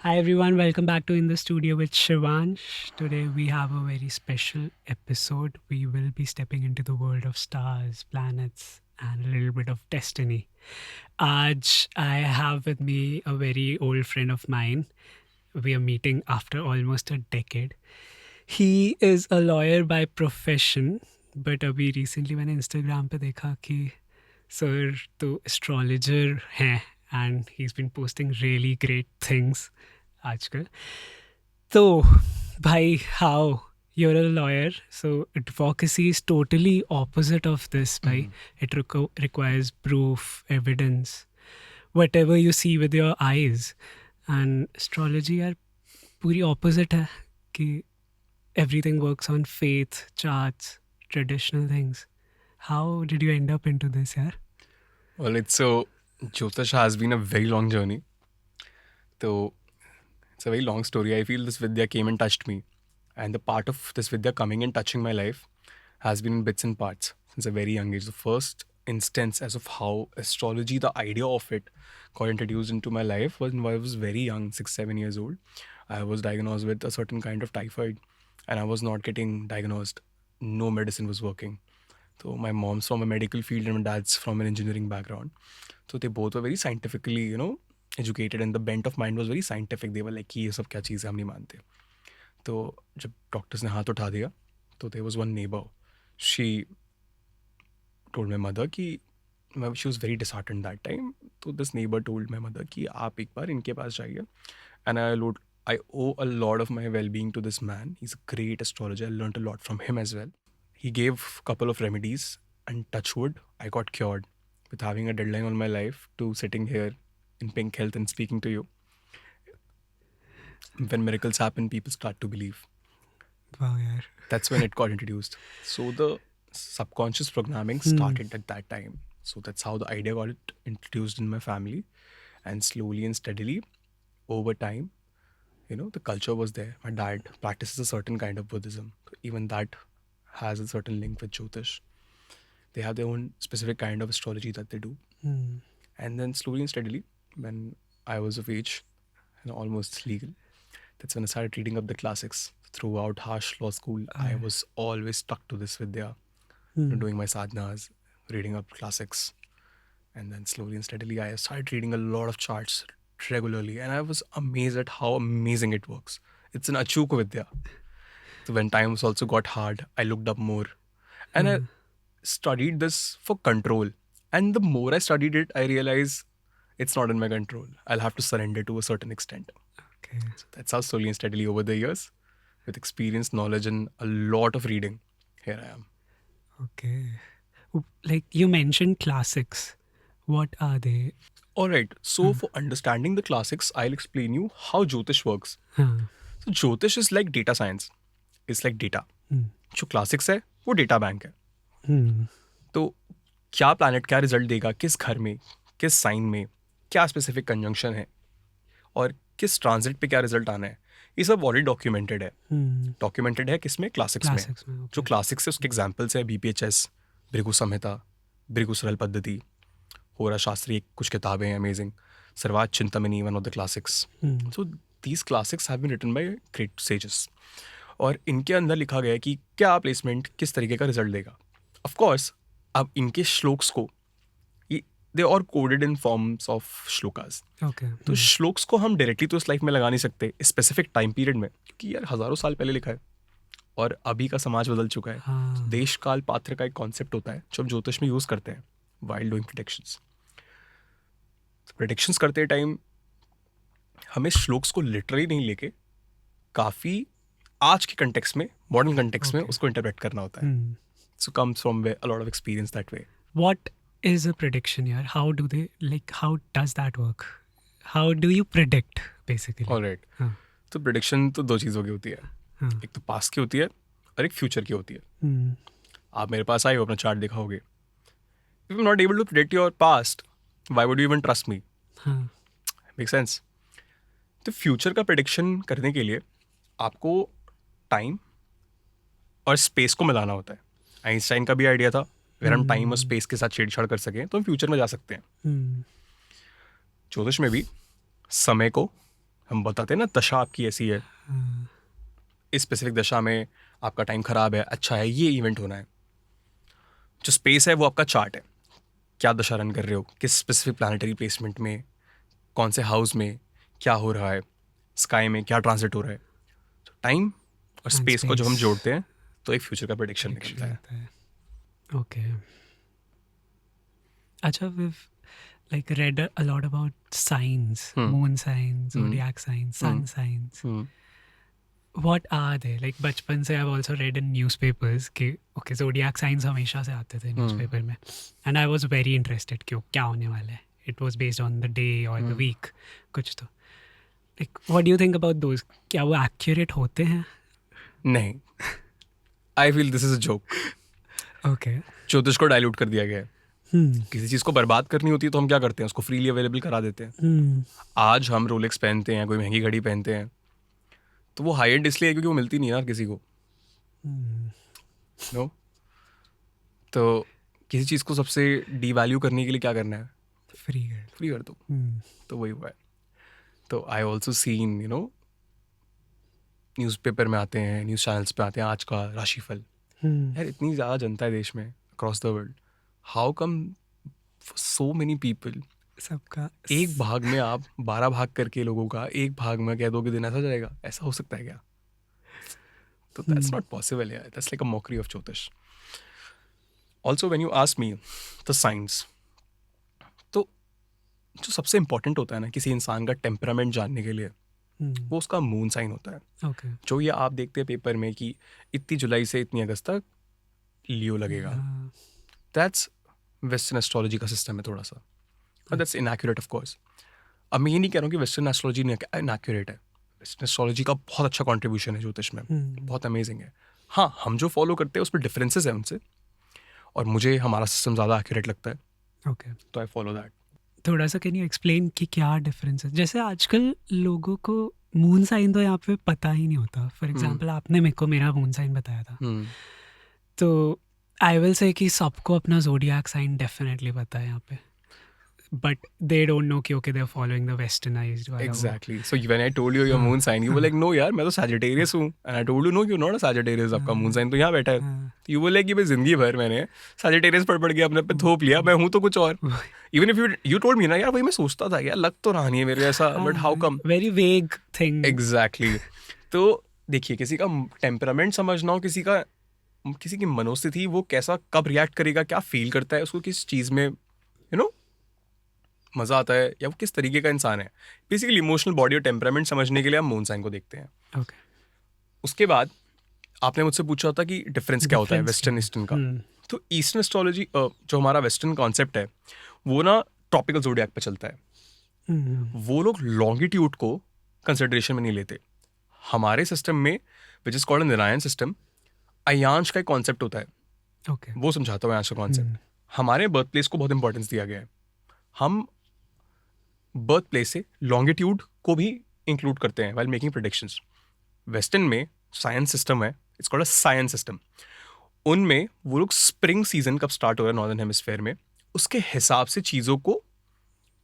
Hi everyone, welcome back to In the Studio with Shivansh. Today we have a very special episode. We will be stepping into the world of stars, planets, and a little bit of destiny. Aj, I have with me a very old friend of mine. We are meeting after almost a decade. He is a lawyer by profession, but अभी recently मैंने Instagram पे देखा कि sir तो astrologer हैं and he's been posting really great things आजकल. तो भाई, how you're a lawyer, so advocacy is totally opposite of this. Bhai, it requires proof, evidence, whatever you see with your eyes. And astrology यार पूरी opposite है कि everything works on faith, charts, traditional things. How did you end up into this, yaar? Well, Jyotish has been a very long journey. So it's a very long story. I feel this Vidya came and touched me. And the part of this Vidya coming and touching my life has been in bits and parts since a very young age. The first instance as of how astrology, the idea of it, got introduced into my life was when I was very young, 6, 7 years old. I was diagnosed with a certain kind of typhoid and I was not getting diagnosed. No medicine was working. So my mom's from a medical field and my dad's from an engineering background. So they both were very scientifically, educated and the bent of mind was very scientific. They were like कि ये सब क्या चीज़ है हम नहीं मानते. तो जब डॉक्टर्स ने हाथ उठा दिया तो there was one neighbor. She told my mother कि she was very disheartened that time. So this neighbor told my mother कि आप एक बार इनके पास जाइए. And I owe a lot of my well-being to this man. He's a great astrologer. I learned a lot from him as well. He gave a couple of remedies and touch wood, I got cured with having a deadline on my life to sitting here in Pink Health and speaking to you. When miracles happen, people start to believe. Wow, yaar. That's when it got introduced. So the subconscious programming started at that time. So that's how the idea got introduced in my family. And slowly and steadily, over time, the culture was there. My dad practices a certain kind of Buddhism. Even that has a certain link with Jyotish. They have their own specific kind of astrology that they do. And then slowly and steadily, when I was of age and almost legal, that's when I started reading up the classics. Throughout Harsh Law School, I was always stuck to this Vidya, doing my sadhanas, reading up classics. And then slowly and steadily, I started reading a lot of charts regularly. And I was amazed at how amazing it works. It's an Achuk Vidya. So when times also got hard, I looked up more. And I studied this for control. And the more I studied it, I realized it's not in my control. I'll have to surrender to a certain extent. Okay. So that's how slowly and steadily over the years, with experience, knowledge, and a lot of reading, here I am. Okay. Like you mentioned classics. What are they? All right. So for understanding the classics, I'll explain you how Jyotish works. Huh. So Jyotish is like data science. It's like data. जो classics है वो data bank है. तो क्या planet क्या result देगा, किस घर में, किस साइन में, क्या स्पेसिफिक कंजंक्शन है और किस ट्रांजिट पे क्या रिजल्ट आना है, ये सब ऑलरेडी डॉक्यूमेंटेड है. डॉक्यूमेंटेड है किसमें, क्लासिक्स में. okay. जो क्लासिक्स है उसके एग्जाम्पल्स है BPHS, भृगु संहिता, भृगु सरल पद्धति, होरा शास्त्री, कुछ किताबें हैं amazing, Sarvartha Chintamani, one of the classics. So these classics have been written by great sages. और इनके अंदर लिखा गया है कि क्या प्लेसमेंट किस तरीके का रिजल्ट देगा. ऑफ कोर्स अब इनके श्लोक्स को they are coded in forms of shlokas. Okay. तो श्लोक्स को हम डायरेक्टली तो इस लाइफ में लगा नहीं सकते स्पेसिफिक टाइम पीरियड में, क्योंकि यार हजारों साल पहले लिखा है और अभी का समाज बदल चुका है. हाँ. देश काल पात्र का एक कॉन्सेप्ट होता है जो हम ज्योतिष में यूज करते हैं वाइल डूइंग प्रेडिक्शंस. प्रेडिक्शंस करते टाइम हमें श्लोक्स को लिटरली नहीं लेके काफ़ी आज के कंटेक्स्ट में, मॉडर्न कंटेक्स्ट में उसको इंटरप्रेट करना होता है. सो comes from a lot of experience that way. What is a prediction here? How does that work? How do you predict, basically? Alright. हाँ. तो प्रेडिक्शन तो दो चीज़ों की होती है. हाँ. एक तो पास्ट की होती है और एक फ्यूचर की होती है. आप मेरे पास आए हो, अपना चार्ट देखा होगे. If you not able to predict your past, why would you even trust me? हाँ. Make sense. तो फ्यूचर का प्रेडिक्शन करने के लिए आपको टाइम और स्पेस को मिलाना होता है. आइंस्टाइन का भी आइडिया था, अगर हम टाइम और स्पेस के साथ छेड़छाड़ कर सकें तो हम फ्यूचर में जा सकते हैं. ज्योतिष में भी समय को हम बताते हैं ना दशा आपकी ऐसी है, हाँ, इस स्पेसिफिक दशा में आपका टाइम खराब है, अच्छा है, ये इवेंट होना है। जो स्पेस है वो आपका चार्ट है, क्या दशा रन कर रहे हो, किस स्पेसिफिक प्लानिटरी प्लेसमेंट में, कौन से हाउस में क्या हो रहा है, स्काई में क्या ट्रांजिट हो रहा है। तो टाइम और and स्पेस को जब हम space जोड़ते हैं तो एक फ्यूचर का प्रेडिक्शन prediction निकलता है। होता है. Okay. अच्छा, we've like read a lot about signs, Hmm. moon signs, Hmm. zodiac signs, sun signs. What are they? Like बचपन से I've also read in newspapers कि okay zodiac signs हमेशा से आते थे newspaper में, and I was very interested कि क्या होने वाला है. It was based on the day or the week कुछ तो. Like what do you think about those? क्या वो accurate होते हैं? नहीं, I feel this is a joke. Okay. ज्योतिष को डाइल्यूट कर दिया गया है। Hmm. किसी चीज को बर्बाद करनी होती है तो हम क्या करते हैं, उसको फ्रीली अवेलेबल करा देते हैं। Hmm. आज हम रोलेक्स पहनते हैं, कोई महंगी घड़ी पहनते हैं, तो वो हाई एंड इसलिए है क्योंकि वो मिलती नहीं यार किसी को। नो, तो किसी चीज को सबसे डीवैल्यू करने के लिए क्या करना है, Free girl. फ्री कर दो। Hmm. तो वही हुआ है। तो आई ऑल्सो सीन न्यूज़पेपर में आते हैं, न्यूज़ चैनल्स पे आते हैं आज का राशिफल। Hmm. यार इतनी ज़्यादा जनता है देश में, across the world, how come so many people, सबका एक भाग में आप 12 भाग करके लोगों का एक भाग में कह दो कि दिन ऐसा जाएगा, ऐसा हो सकता है क्या? तो दैट्स नॉट पॉसिबल यार, that's like a mockery of ज्योतिष। Also when you ask me the science, तो जो सबसे इंपॉर्टेंट होता है ना किसी इंसान का टेम्परामेंट जानने के लिए, वो उसका मून साइन होता है। Okay. जो ये आप देखते हैं पेपर में कि इतनी जुलाई से इतनी अगस्त तक लियो लगेगा, दैट्स वेस्टर्न एस्ट्रोलॉजी का सिस्टम है थोड़ा सा, और दैट्स इनएक्यूरेट ऑफ कोर्स। अब मैं ये नहीं कह रहा हूँ कि वेस्टर्न एस्ट्रोलॉजी इनएक्यूरेट है, वेस्टर्न एस्ट्रोलॉजी का बहुत अच्छा कंट्रीब्यूशन है ज्योतिष में, बहुत अमेजिंग है। हाँ, हम जो फॉलो करते हैं उसमें डिफरेंसेस है उनसे, और मुझे हमारा सिस्टम ज़्यादा एक्यूरेट लगता है, Okay. तो आई फॉलो दैट। थोड़ा सा कैन यू एक्सप्लेन कि क्या डिफरेंस है? जैसे आजकल लोगों को मून साइन तो यहाँ पे पता ही नहीं होता. फॉर एग्जांपल आपने मेरे को मेरा मून साइन बताया था, तो आई विल से कि सबको अपना जोडियाक साइन डेफिनेटली पता है यहाँ पे, बट दे डोंट नो कि okay they are following the westernized वाला वो. Exactly. So when I told you your moon sign, you were like, no यार मैं तो Sagittarius हूँ, and I told you no, you're not a Sagittarius, आपका moon sign तो यहाँ बैठा है। तो you were like कि मैं जिंदगी भर मैंने Sagittarius पढ़ के अपने पे थोप लिया, मैं हूँ तो कुछ और। Even if you told me ना यार, वही मैं सोचता था यार, लग तो रहा नहीं है मेरे ऐसा, but how come? Very vague thing. Exactly. तो देखिए, किसी का टेम्परामेंट समझना हो, किसी की मनोस्थिति, वो कैसा कब रिएक्ट करेगा, क्या फील करता है, उसको किस चीज़ में मज़ा आता है, या वो किस तरीके का इंसान है, बेसिकली इमोशनल बॉडी और टेम्परामेंट समझने के लिए हम मून साइन को देखते हैं। Okay. उसके बाद आपने मुझसे पूछा था कि डिफरेंस क्या होता है Difference वेस्टर्न क्या है? ईस्टर्न का। तो ईस्टर्न एस्ट्रोलॉजी, जो हमारा वेस्टर्न कॉन्सेप्ट है, वो ना ट्रॉपिकल ज़ोडिएक पे चलता है। वो लोग लॉन्गिट्यूड को कंसिडरेशन में नहीं लेते। हमारे सिस्टम में, which is called Narayan system, Ayansh का एक कॉन्सेप्ट होता है, Okay. वो समझाता हूँ अयांश का कॉन्सेप्ट। हमारे बर्थ प्लेस को बहुत इंपॉर्टेंस दिया गया है। हम बर्थ प्लेस से लॉन्गिट्यूड को भी इंक्लूड करते हैं वाइल मेकिंग प्रेडिक्शंस। वेस्टर्न में साइंस सिस्टम है, it's called a science system. उनमें वो लोग स्प्रिंग सीजन कब स्टार्ट हो रहा है नॉर्दर्न हेमिस्फेयर में, उसके हिसाब से चीज़ों को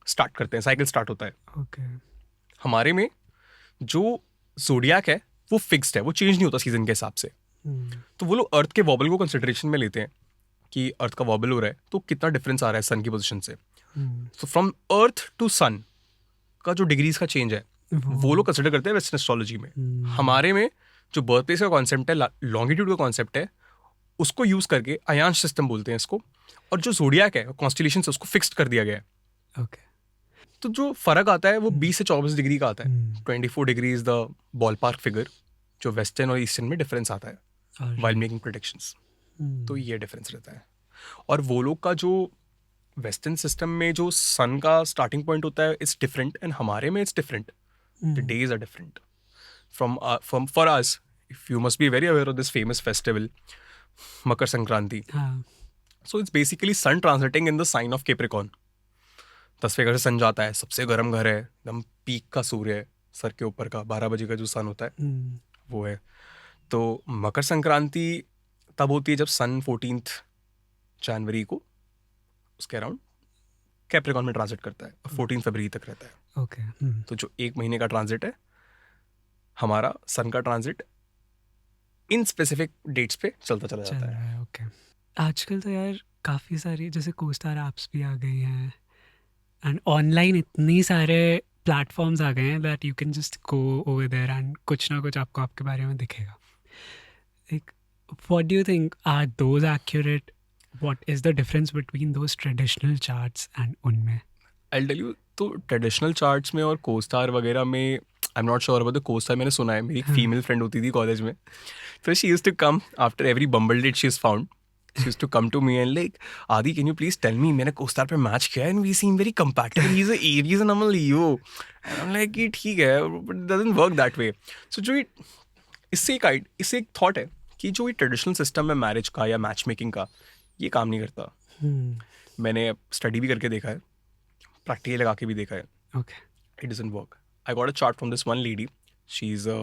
स्टार्ट करते हैं, साइकिल स्टार्ट होता है। Okay. हमारे में जो जोडियाक है वो फिक्स्ड है, वो चेंज नहीं होता सीजन के हिसाब से। तो वो लोग अर्थ के वॉबल को कंसिडरेशन में लेते हैं कि अर्थ का वॉबल हो रहा है तो कितना डिफरेंस आ रहा है सन की पोजीशन से। सो फ्रॉम अर्थ टू सन का जो डिग्रीज का चेंज है वो लोग कंसिडर करते हैं वेस्टर्न एस्ट्रोलॉजी में। हमारे में जो बर्थ प्लेस का कॉन्सेप्ट है, लॉन्गिट्यूड का कॉन्सेप्ट है, उसको यूज करके अयांश सिस्टम बोलते हैं इसको, और जो जोडियाक है कॉन्स्टिलेशन से उसको फिक्स्ड कर दिया गया है। Okay. तो जो फर्क आता है वो 20 से 24 डिग्री का आता है। 24 degree is the ball park figure जो वेस्टर्न और ईस्टर्न में डिफरेंस आता है वाइल मेकिंग प्रेडिक्शंस। तो ये डिफरेंस रहता है। और वो लोग का जो वेस्टर्न सिस्टम में जो सन का स्टार्टिंग पॉइंट होता है इट्स डिफरेंट, एंड हमारे में it's different, the days are different from for us. If you must be very aware of this famous festival Makar Sankranti. So it's basically sun transiting in the sign of Capricorn. 10वें घर से सन जाता है, सबसे गर्म घर है, एकदम पीक का सूर्य है, सर के ऊपर का 12 बजे का जो सन होता है वो है। तो मकर संक्रांति तब होती है जब सन 14 जनवरी को उसके अराउंड कैप्रिकॉर्न में ट्रांजिट करता है, 14 फरवरी तक रहता है। ओके तो जो 1 महीने का ट्रांजिट है, हमारा सन का ट्रांजिट इन स्पेसिफिक डेट्स पे चलता चला चल जाता रहा है। है। ओके, आजकल तो यार काफ़ी सारी जैसे कोस्टार ऐप्स भी आ गई हैं एंड ऑनलाइन इतनी सारे प्लेटफॉर्म्स आ गए हैं that you can just go over there and कुछ ना कुछ आपको आपके बारे में दिखेगा। Like, what do you think? Are those accurate? What is the difference between those traditional charts and उनमें? आई टेल यू, तो ट्रेडिशनल चार्ट्स में और कोस्टार वगैरह में I am not sure about the co-star. मैंने सुना है, मेरी एक हाँ। फीमेल फ्रेंड होती थी कॉलेज में, तो she used to come after every Bumble date she is found, she used to come to me and like, Aadi can you please tell me, मैंने कोस्टार पे मैच किया and we seem very compatible, he is a Aries and I am a Leo, and I am like कि ठीक है but it doesn't work that way. So जो इससे एक thought है कि जो ये ट्रेडिशनल सिस्टम है मैरिज का या मैच मेकिंग का, ये काम नहीं करता। मैंने स्टडी भी करके देखा है, प्रैक्टिकल लगा के भी देखा है, Okay. it doesn't work. I got a chart from this one lady. She's a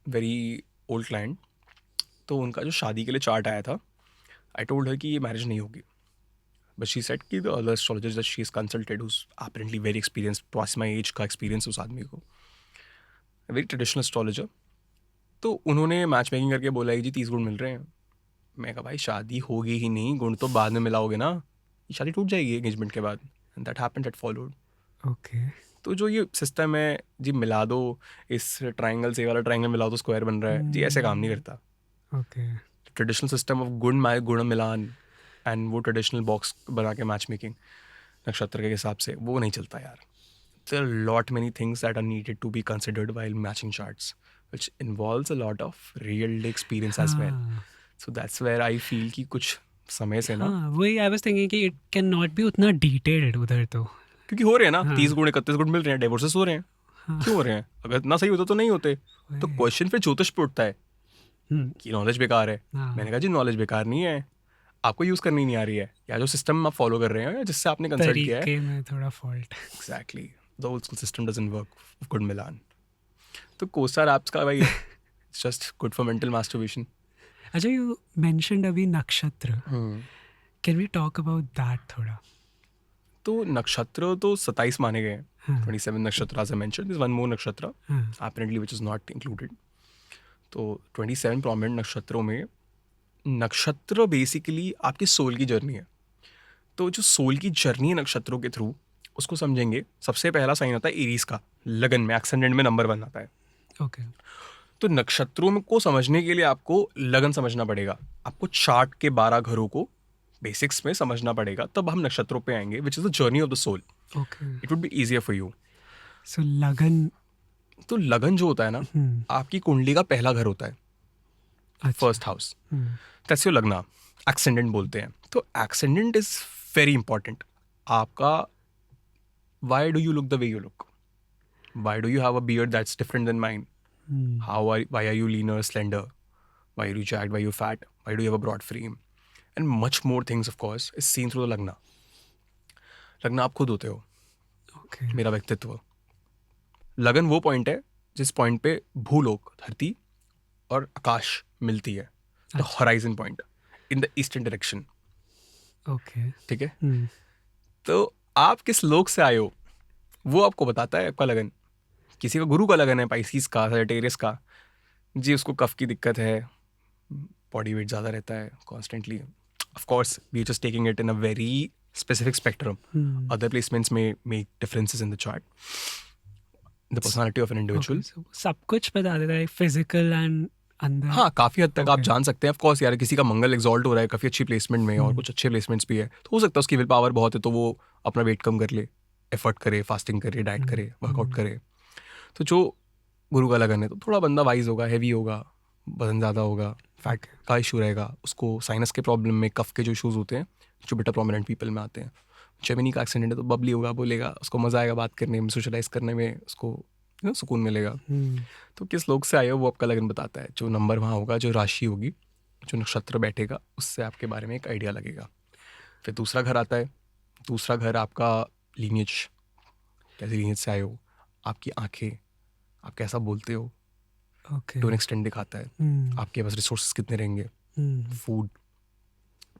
very old client. तो उनका जो शादी के लिए चार्ट आया था, I told her कि ये मैरिज नहीं होगी. But she said कि the other astrologers that she's consulted, who's apparently very experienced, twice my age का experience उस आदमी को, a very traditional astrologer. तो उन्होंने मैच मेकिंग करके बोला कि जी 30 गुण मिल रहे हैं। मैं कहा भाई शादी होगी ही नहीं, गुण तो बाद में मिलाओगे ना, ये शादी टूट जाएगी एंगेजमेंट के बाद। And that happened, that followed. Okay. तो जो ये सिस्टम है जी, मिला दो इस ट्रायंगल से, ये वाला ट्रायंगल मिलाओ तो स्क्वायर बन रहा है, जी ऐसे काम नहीं करता। Okay. ट्रेडिशनल सिस्टम ऑफ गुण मिलान एंड वो ट्रेडिशनल बॉक्स बना के मैच मेकिंग नक्षत्र के हिसाब से, वो नहीं चलता यार। There are lot many things that are needed to be considered while matching charts, which involves a lot of real day experience as well. हाँ so that's where I feel कि कुछ समय से ना, हाँ, वही आई वाज थिंकिंग कि it can not be उतना डिटेल्ड उधर तो। क्योंकि हो रहे हैं ना हाँ। 30 गुण 31 गुण मिल रहे हैं, डिवोर्सेस हो रहे हैं, हाँ। क्यों हो रहे हैं? अगर इतना सही होता तो नहीं होते। तो वही। क्वेश्चन फिर ज्योतिष पे उठता है हम्म, कि नॉलेज बेकार है। हाँ। मैंने कहा जी नॉलेज बेकार नहीं है, आपको यूज़ करनी नहीं आ रही है, या जो सिस्टम आप फॉलो कर रहे हो या जिससे आपने कंसल्ट किया है, तरीके में थोड़ा fault. Exactly the old school system doesn't work good मिलान। तो कोस्टार ऐप्स का भाई it's just good for mental masturbation. अच्छा, यू मेंशन्ड अभी nakshatra, can we talk about that थोड़ा? तो नक्षत्र तो 27 माने गए हैं, हाँ 27 nakshatra as I mentioned, this one more nakshatra हाँ apparently which is not included. तो 27 prominent नक्षत्रों में, नक्षत्र बेसिकली आपकी सोल की जर्नी है। तो जो सोल की जर्नी है नक्षत्रों के थ्रू, उसको समझेंगे। सबसे पहला साइन आता है एरीज का, लगन में एक्सेंडेंट में नंबर 1 आता है। ओके। तो नक्षत्रों में को समझने के लिए आपको लगन समझना पड़ेगा, आपको चार्ट के 12 घरों को बेसिक्स में समझना पड़ेगा, तब हम नक्षत्रों पे आएंगे, which is the journey of the soul. Okay, it would be easier for you. So lagan. तो लगन जो होता है ना, आपकी कुंडली का पहला घर होता है, अच्छा। फर्स्ट हाउस, दैट्स योर लग्ना, एक्सेंडेंट बोलते हैं। तो एक्सेंडेंट इज वेरी इंपॉर्टेंट। आपका why do you look the way you look, why do you have a beard that's different than mine, why are you leaner slender, why are you jacked, why you fat, why do you have a broad frame, and much more things of course is seen through the lagna. Lagna आप खुद होते हो, okay. मेरा व्यक्तित्व। लगन वो point है जिस पॉइंट पे भूलोक, धरती और आकाश मिलती है, the horizon point in the eastern direction. Okay. ठीक है, तो आप किस लोक से आए हो वो आपको बताता है आपका लगन। किसी का गुरु का लगन है पाइसिस का, सजिटेरियस का, जी उसको कफ की दिक्कत है, बॉडी वेट ज़्यादा रहता है constantly. Of course we just taking it in a very specific spectrum, other placements में make differences in the chart, the personality of an individual. सब कुछ बता देता है, फिजिकल एंड अंदर। हाँ, काफ़ी हद तक आप Okay. जान सकते हैं। ऑफ कोर्स यार, किसी का मंगल एग्जॉल्ट हो रहा है काफ़ी अच्छी प्लेसमेंट में, और कुछ अच्छे प्लेसमेंट्स भी है, तो हो सकता है उसकी विल पावर बहुत है, तो वो अपना वेट कम कर ले, एफर्ट करे, फास्टिंग करे, डाइट करे, वर्कआउट करे। तो जो गुरु का लगन है तो थोड़ा बंदा वाइज होगा, हैवी होगा, वजन ज़्यादा होगा, फैट का इशू रहेगा, उसको साइनस के प्रॉब्लम में, कफ के जो इशूज़ होते हैं जो बेटा प्रोमिनेंट पीपल में आते हैं। जेमिनी का एक्सीडेंट है तो बबली होगा, बोलेगा, उसको मज़ा आएगा बात करने में, सोशलाइज करने में, उसको सुकून मिलेगा। तो किस लोग से आए हो वो आपका लगन बताता है। जो नंबर वहाँ होगा, जो राशि होगी, जो नक्षत्र बैठेगा, उससे आपके बारे में एक आइडिया लगेगा। फिर दूसरा घर आता है। दूसरा घर आपका लीनियज, कैसे लीनियज से आए हो, आपकी आंखें, आप कैसा बोलते हो, ओके। टू एन एक्सटेंट दिखाता है, आपके पास रिसोर्सेज कितने रहेंगे, फूड।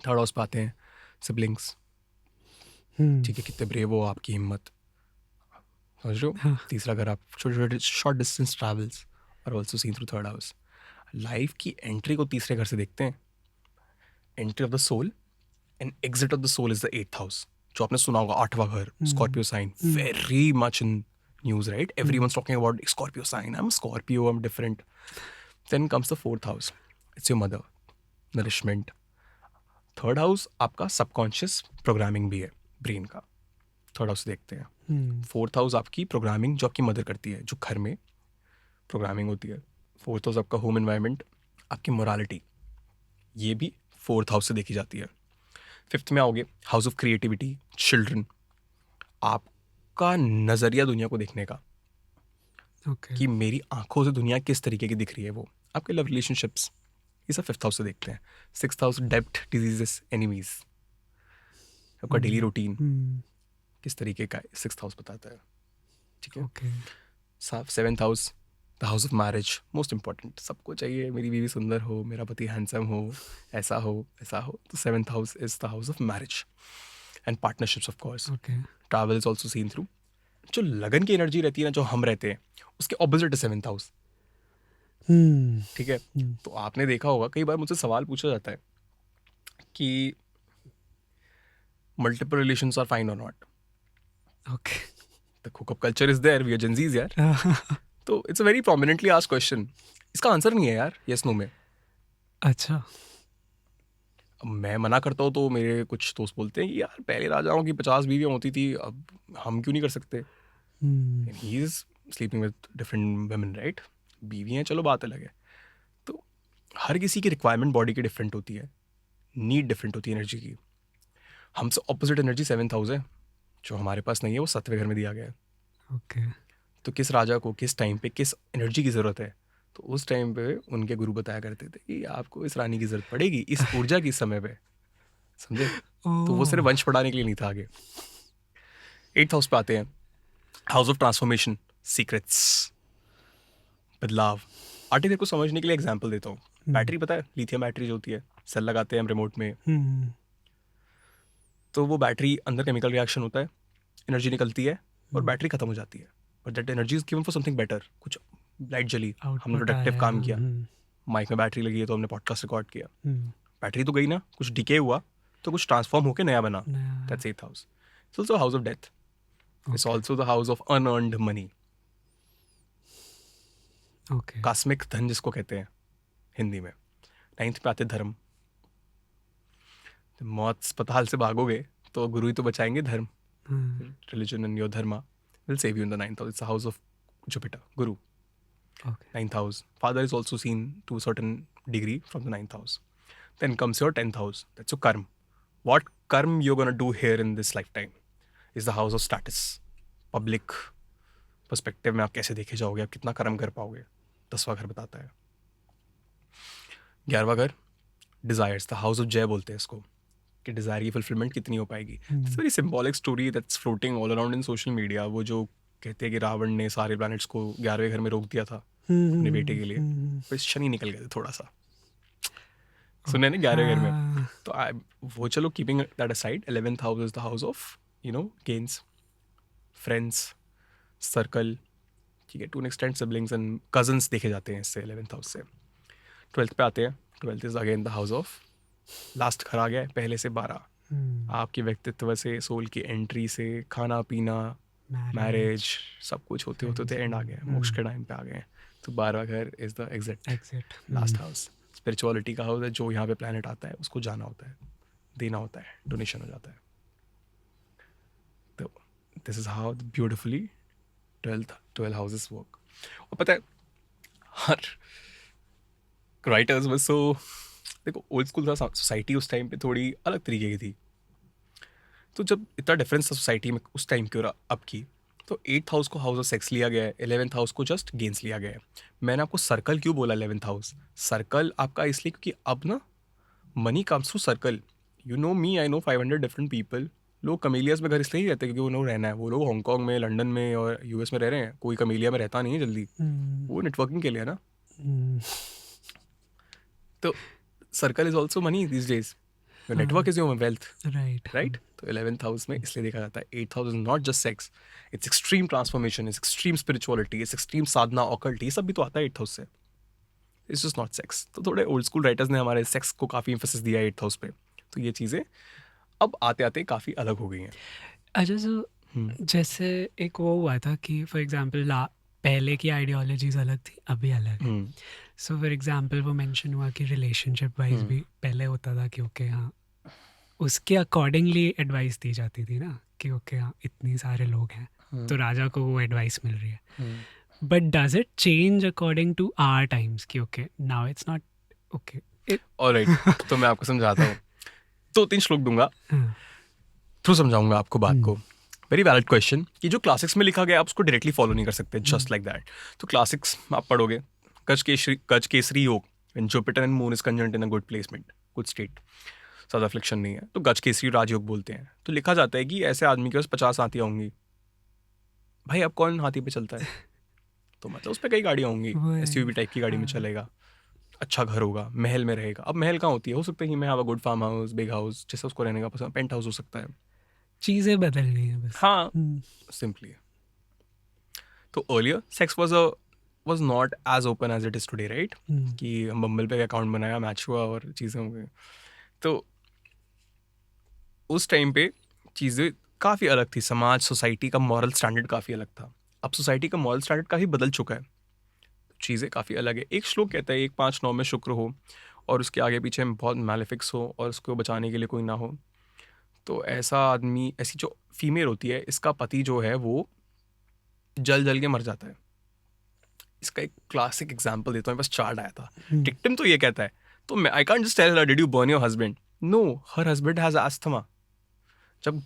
थर्ड हाउस पे आते हैं सिबलिंग्स, ठीक है, कितने ब्रेव हो, आपकी हिम्मत, समझ रहे हो? तीसरा घर आप छोटे छोटे short distance travels are also seen through third house. Life की एंट्री को तीसरे घर से देखते हैं. Entry of the soul and exit of the soul is the 8th house. जो आपने सुना होगा, 8वां घर, Scorpio sign, very much in news, right? Everyone's talking about Scorpio sign. I am Scorpio, I am different. Then comes the 4th house. It's your mother, nourishment. Third house आपका subconscious programming भी है, brain का. Third house देखते हैं. 4th house आपकी programming जो आपकी mother करती है, जो घर में प्रोग्रामिंग होती है. 4th हाउस आपका होम एनवायरनमेंट, आपकी मोरालिटी, ये भी 4th हाउस से देखी जाती है. 5th में आओगे, हाउस ऑफ क्रिएटिविटी, चिल्ड्रन. आपका नज़रिया दुनिया को देखने का, कि मेरी आंखों से दुनिया किस तरीके की दिख रही है, वो. आपके लव रिलेशनशिप्स, ये सब 5th हाउस से देखते हैं. 6th हाउस, डेब्ट, डिजीजेस, एनिमीज. आपका डेली रूटीन किस तरीके का है, 6th हाउस बताता है. ठीक है. 7th house, the house of marriage, most important. सबको चाहिए मेरी बीवी सुंदर हो, मेरा पति हैंडसम हो, ऐसा हो, ऐसा हो. तो 7th house is the house of marriage and partnerships, of course. Travel is also seen through. जो लगन की एनर्जी रहती है ना, जो हम रहते हैं, उसके ऑपोजिट है 7th हाउस. ठीक है. तो आपने देखा होगा, कई बार मुझसे सवाल पूछा जाता है कि मल्टीपल रिलेशंस आर फाइन और not. Okay. The hookup culture is there, we are Gen Zs यार. तो it's a very prominently asked question. इसका आंसर नहीं है यार यस नो में. अच्छा. अब मैं मना करता हूँ तो मेरे कुछ दोस्त बोलते हैं कि यार पहले राजाओं की 50 बीवियाँ होती थी, अब हम क्यों नहीं कर सकते. And he is sleeping with different women, right? बीवियाँ चलो बात अलग है. तो हर किसी की रिक्वायरमेंट बॉडी की डिफरेंट होती है, नीड डिफरेंट होती है एनर्जी की. हमसे ऑपोजिट एनर्जी 7th हाउस है, जो हमारे पास नहीं है, वो 7वें घर में दिया गया है. Okay. तो किस राजा को किस टाइम पे किस एनर्जी की ज़रूरत है, तो उस टाइम पे उनके गुरु बताया करते थे कि आपको इस रानी की ज़रूरत पड़ेगी इस ऊर्जा की समय पे. समझे? तो वो सिर्फ वंश बढ़ाने के लिए नहीं था आगे. 8th हाउस पे आते हैं, हाउस ऑफ ट्रांसफॉर्मेशन, सीक्रेट्स, बदलाव. आर्टिकल को समझने के लिए एग्जांपल देता हूँ. बैटरी पता है, लिथियम बैटरी जो होती है, सेल लगाते हैं हम रिमोट में. तो वो बैटरी अंदर केमिकल रिएक्शन होता है, एनर्जी निकलती है और बैटरी खत्म हो जाती है. But that energy is given for something better. कुछ लाइट जली, हमने प्रोडक्टिव काम किया, माइक में बैटरी लगी है तो हमने पॉडकास्ट रिकॉर्ड किया. बैटरी तो गई ना, कुछ डिके हुआ तो कुछ ट्रांसफॉर्म होकर नया बना. That's 8th house. It's also house of death. It's also the house of unearned money. Cosmic धन जिसको कहते हैं हिंदी में. 9th पे आते धर्म. मौत अस्पताल से भागोगे तो गुरु ही तो बचाएंगे. धर्म, religion and your dharma will save you in the 9th house. It's the house of Jupiter, Guru. 9th house. Father is also seen to a certain degree from the 9th house. Then comes your 10th house. That's your karma. What karma you're going to do here in this lifetime is the house of status. Public perspective में आप कैसे देखे जाओगे, आप कितना कर्म कर पाओगे, 10वां घर बताता है. 11वां घर, desires, the house of जय बोलते हैं इसको, कि डिज़ायर की फुलफिलमेंट कितनी हो पाएगी. It's very symbolic story that's floating all around in social media. वो जो कहते हैं कि रावण ने सारे प्लैनेट्स को 11वें घर में रोक दिया था अपने बेटे के लिए, पर शनि निकल गए थे थोड़ा सा. सुने ना 11वें घर में. तो वो चलो, keeping that aside, 11th house is the house of gains, friends, circle. ठीक है, to an extent siblings and cousins देखे जाते हैं इससे 11th हाउस से. 12th पे आते हैं. 12th is again the house of last घर आ गया है, पहले से 12. आपके व्यक्तित्व से, सोल की एंट्री से, खाना पीना, मैरिज, सब कुछ होते होते एंड आ गया, मोक्ष के टाइम पे आ गए. तो 12वां घर is the exit, last house. Spirituality का हाउस है. जो यहाँ पे प्लैनेट आता है उसको जाना होता है, देना होता है, डोनेशन हो जाता है. तो this is how beautifully 12 houses work. और पता है, हर राइटर्स बस सो, देखो ओल्ड स्कूल था, सोसाइटी उस टाइम पे थोड़ी अलग तरीके की थी. तो जब इतना डिफरेंस था सोसाइटी में उस टाइम की और अब की, तो 8th हाउस को हाउस ऑफ सेक्स लिया गया है, 11th हाउस को जस्ट गेन्स लिया गया है. मैंने आपको सर्कल क्यों बोला 11th हाउस? सर्कल आपका इसलिए क्योंकि अब ना money comes through circle. You know me, I know 500 different people. लोग कमेलियाज में घर इसलिए नहीं रहते क्योंकि वो लोग रहना है. वो लोग हांगकॉन्ग में, लंदन में और यूएस में रह रहे हैं. कोई कमेलिया में रहता नहीं है जल्दी. वो नेटवर्किंग के लिए है ना. तो circle is also money these days. Your network is your wealth, right right? तो 11th हाउस में इसलिए देखा जाता है 8th house is not just sex, it's extreme transformation, it's extreme spirituality, it's extreme Sadhana, occult, ये सब भी तो आता है 8th हाउस से। It's just not sex. तो थोड़े ओल्ड स्कूल राइटर्स ने हमारे सेक्स को काफ़ी एम्फेसिस दिया है 8th हाउस पे। तो ये चीज़ें अब आते आते काफ़ी अलग हो गई हैं। अच्छा, सो जैसे एक वो हुआ था कि फॉर एग्जांपल पहले की आइडियोलॉजीज अलग थी, अभी अलग है। सो फॉर एग्जांपल वो मेंशन हुआ कि रिलेशनशिप वाइज भी पहले होता था कि ओके हाँ, उसके अकॉर्डिंगली एडवाइस दी जाती थी ना कि ओके हाँ, इतनी सारे लोग हैं तो राजा को वो एडवाइस मिल रही है। But does it change according to our times कि okay now it's not okay? Alright, तो मैं आपको समझाता हूँ। 2-3 श्लोक दूंगा, थ्रू समझाऊंगा आपको बात को। वेरी वैलिड क्वेश्चन कि जो क्लासिक्स में लिखा गया आप उसको डायरेक्टली फॉलो नहीं कर सकते, जस्ट लाइक दैट। तो क्लासिक्स आप पढ़ोगे, गज केसरी योग, when Jupiter and moon is conjunct in a good placement, good state, ज्यादा फ्लिक्शन नहीं है, तो गज केसरी राजयोग बोलते हैं। तो लिखा जाता है कि ऐसे आदमी के पास 50 हाथियां होंगी। भाई अब कौन हाथी पे चलता है? तो मतलब उस पर कई गाड़ियाँ होंगी, एसयूवी टाइप की गाड़ी में चलेगा, अच्छा घर होगा, महल में रहेगा। अब महल कहाँ होती है? हो सकता है कि मैं have a good farm house, big house, जैसे उसको रहने का पसंद, पेंट हाउस हो सकता है। चीज़ें बदल गई हैं बस। हाँ, सिंपली। तो earlier sex was not as open as it is today, right? कि हम बम्बल पे अकाउंट बनाया, मैच हुआ और चीज़ें हो गई। तो उस टाइम पे चीज़ें काफ़ी अलग थी, समाज, सोसाइटी का मॉरल स्टैंडर्ड काफ़ी अलग था। अब सोसाइटी का मॉरल स्टैंडर्ड काफ़ी बदल चुका है, चीज़ें काफ़ी अलग है। एक श्लोक कहता है 1-5-9 में शुक्र हो और उसके आगे पीछे में बहुत मैलेफिक्स हो और उसको बचाने के लिए कोई ना हो। तो ऐसा आदमी, ऐसी जो फीमेल होती है, इसका पति जो है वो जल जल के मर जाता है। इसका एक क्लासिक एग्जांपल देता हूँ, बस चार्ट आया था। टिक्टिम तो ये कहता है, तो मैं I can't just tell her did you burn your husband, no, her husband has asthma. जब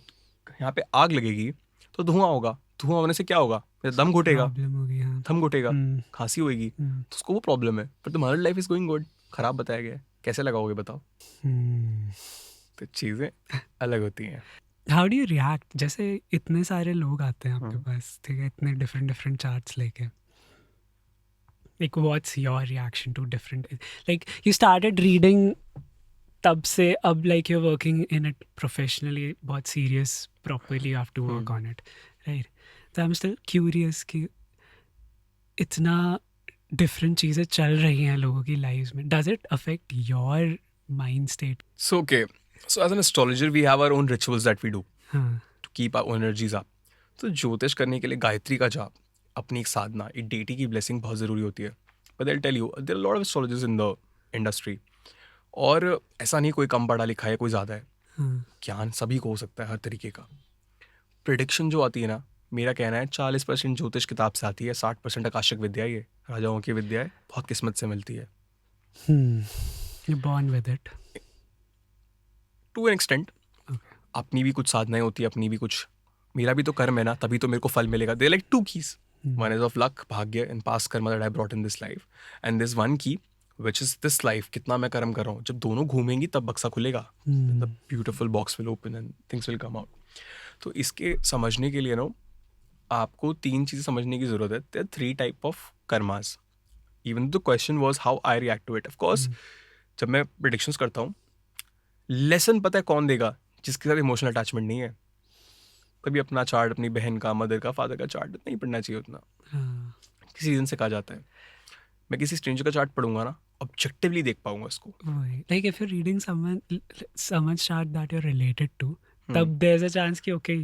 यहाँ पे आग लगेगी तो धुआं होगा, धुआं होने से क्या होगा? दम घुटेगा, दम घुटेगा, खांसी होगी, तो उसको वो प्रॉब्लम है। पर तुम्हारी लाइफ इज गोइंग गुड, खराब बताया गया है, कैसे लगाओगे बताओ? तो चीजें अलग होती हैं। How do you react? जैसे इतने सारे लोग आते हैं आपके पास, ठीक है, इतने डिफरेंट डिफरेंट चार्ट्स लेके, like what's your reaction to different, like you started reading तब से अब, like you're working in it professionally, बहुत serious, properly you have to work on it, right? So I'm still curious कि इतना different चीज़ें चल रही हैं लोगों की lives में, does it affect your mind state? So okay, so as an astrologer we have our own rituals that we do हाँ, to keep our energies up. तो ज्योतिष करने के लिए गायत्री का जाप, अपनी एक साधना, एक डेटी की ब्लेसिंग बहुत ज़रूरी होती है। But I tell you there are lot of astrologers in the industry, और ऐसा नहीं कोई कम पढ़ा लिखा है, कोई ज़्यादा है, ज्ञान सभी को हो सकता है हर तरीके का। प्रिडिक्शन जो आती है ना, मेरा कहना है 40% ज्योतिष किताब से आती है, 60% आकाशिक विद्या, ये राजाओं की विद्या है, बहुत किस्मत से मिलती है। you're born with it to an extent. अपनी भी कुछ साधनाएं होती है, अपनी भी कुछ, मेरा भी तो कर्म है ना, तभी तो मेरे को फल मिलेगा। They like 2 keys, one is of luck, भाग्य, and past karma that I brought in this life, and there's one key which is this life, कितना मैं कर्म कर रहा हूँ। जब दोनों घूमेंगी तब बक्सा खुलेगा, the beautiful box will open and things will come out. तो इसके समझने के लिए ना आपको 3 चीज़ें समझने की ज़रूरत है। there are 3 type of karmas. Even the question was how I react to it. Of course, जब मैं predictions करता हूँ, लेसन पता है कौन देगा? जिसके साथ इमोशनल अटैचमेंट नहीं है। कभी अपना चार्ट, अपनी बहन का, मदर का, फादर का चार्ट नहीं पढ़ना चाहिए उतना। किसी रीजन से कहा जाता है। मैं किसी स्ट्रेंजर का चार्ट पढ़ूंगा ना, ऑब्जेक्टिवली देख पाऊंगा उसको। like if you're reading someone's chart that you're related to, तब there's a chance कि okay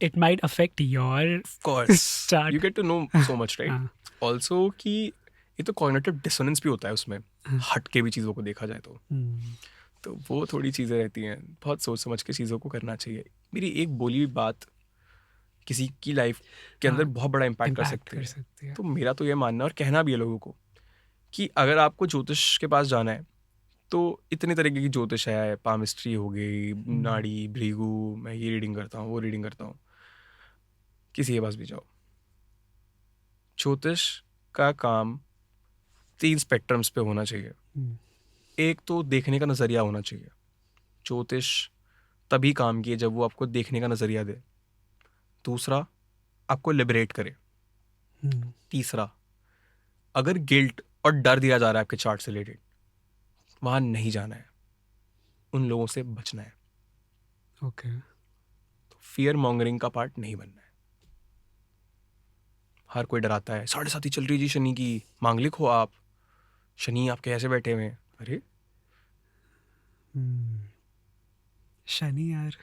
it might affect your Of course, chart. you get to know so much, right? Also कि ये तो कॉग्निटिव डिसोनेंस भी होता है उसमें, हट के भी चीज़ों को देखा जाए तो वो थोड़ी चीज़ें रहती हैं। बहुत सोच समझ के चीज़ों को करना चाहिए। मेरी एक बोली हुई बात किसी की लाइफ के अंदर बहुत बड़ा इम्पैक्ट कर सकती है। तो मेरा तो ये मानना और कहना भी है लोगों को कि अगर आपको ज्योतिष के पास जाना है तो इतने तरीके की ज्योतिष है, पामिस्ट्री हो गई, नाड़ी, भृगु, मैं ये रीडिंग करता हूँ, वो रीडिंग करता हूँ, किसी के पास भी जाओ। ज्योतिष का काम 3 स्पेक्ट्रम्स पे होना चाहिए। एक तो देखने का नज़रिया होना चाहिए। ज्योतिष तभी काम किए जब वो आपको देखने का नज़रिया दे। दूसरा, आपको लिबरेट करे। तीसरा, अगर गिल्ट और डर दिया जा रहा है आपके चार्ट से रिलेटेड, वहाँ नहीं जाना है। उन लोगों से बचना है. ओके. तो फियर मॉन्गरिंग का पार्ट नहीं बनना है. हर कोई डराता है, 7:30 चल रही जी शनि की, मांगलिक हो आप, शनि आपके ऐसे बैठे हुए हैं. अरे शनि यार.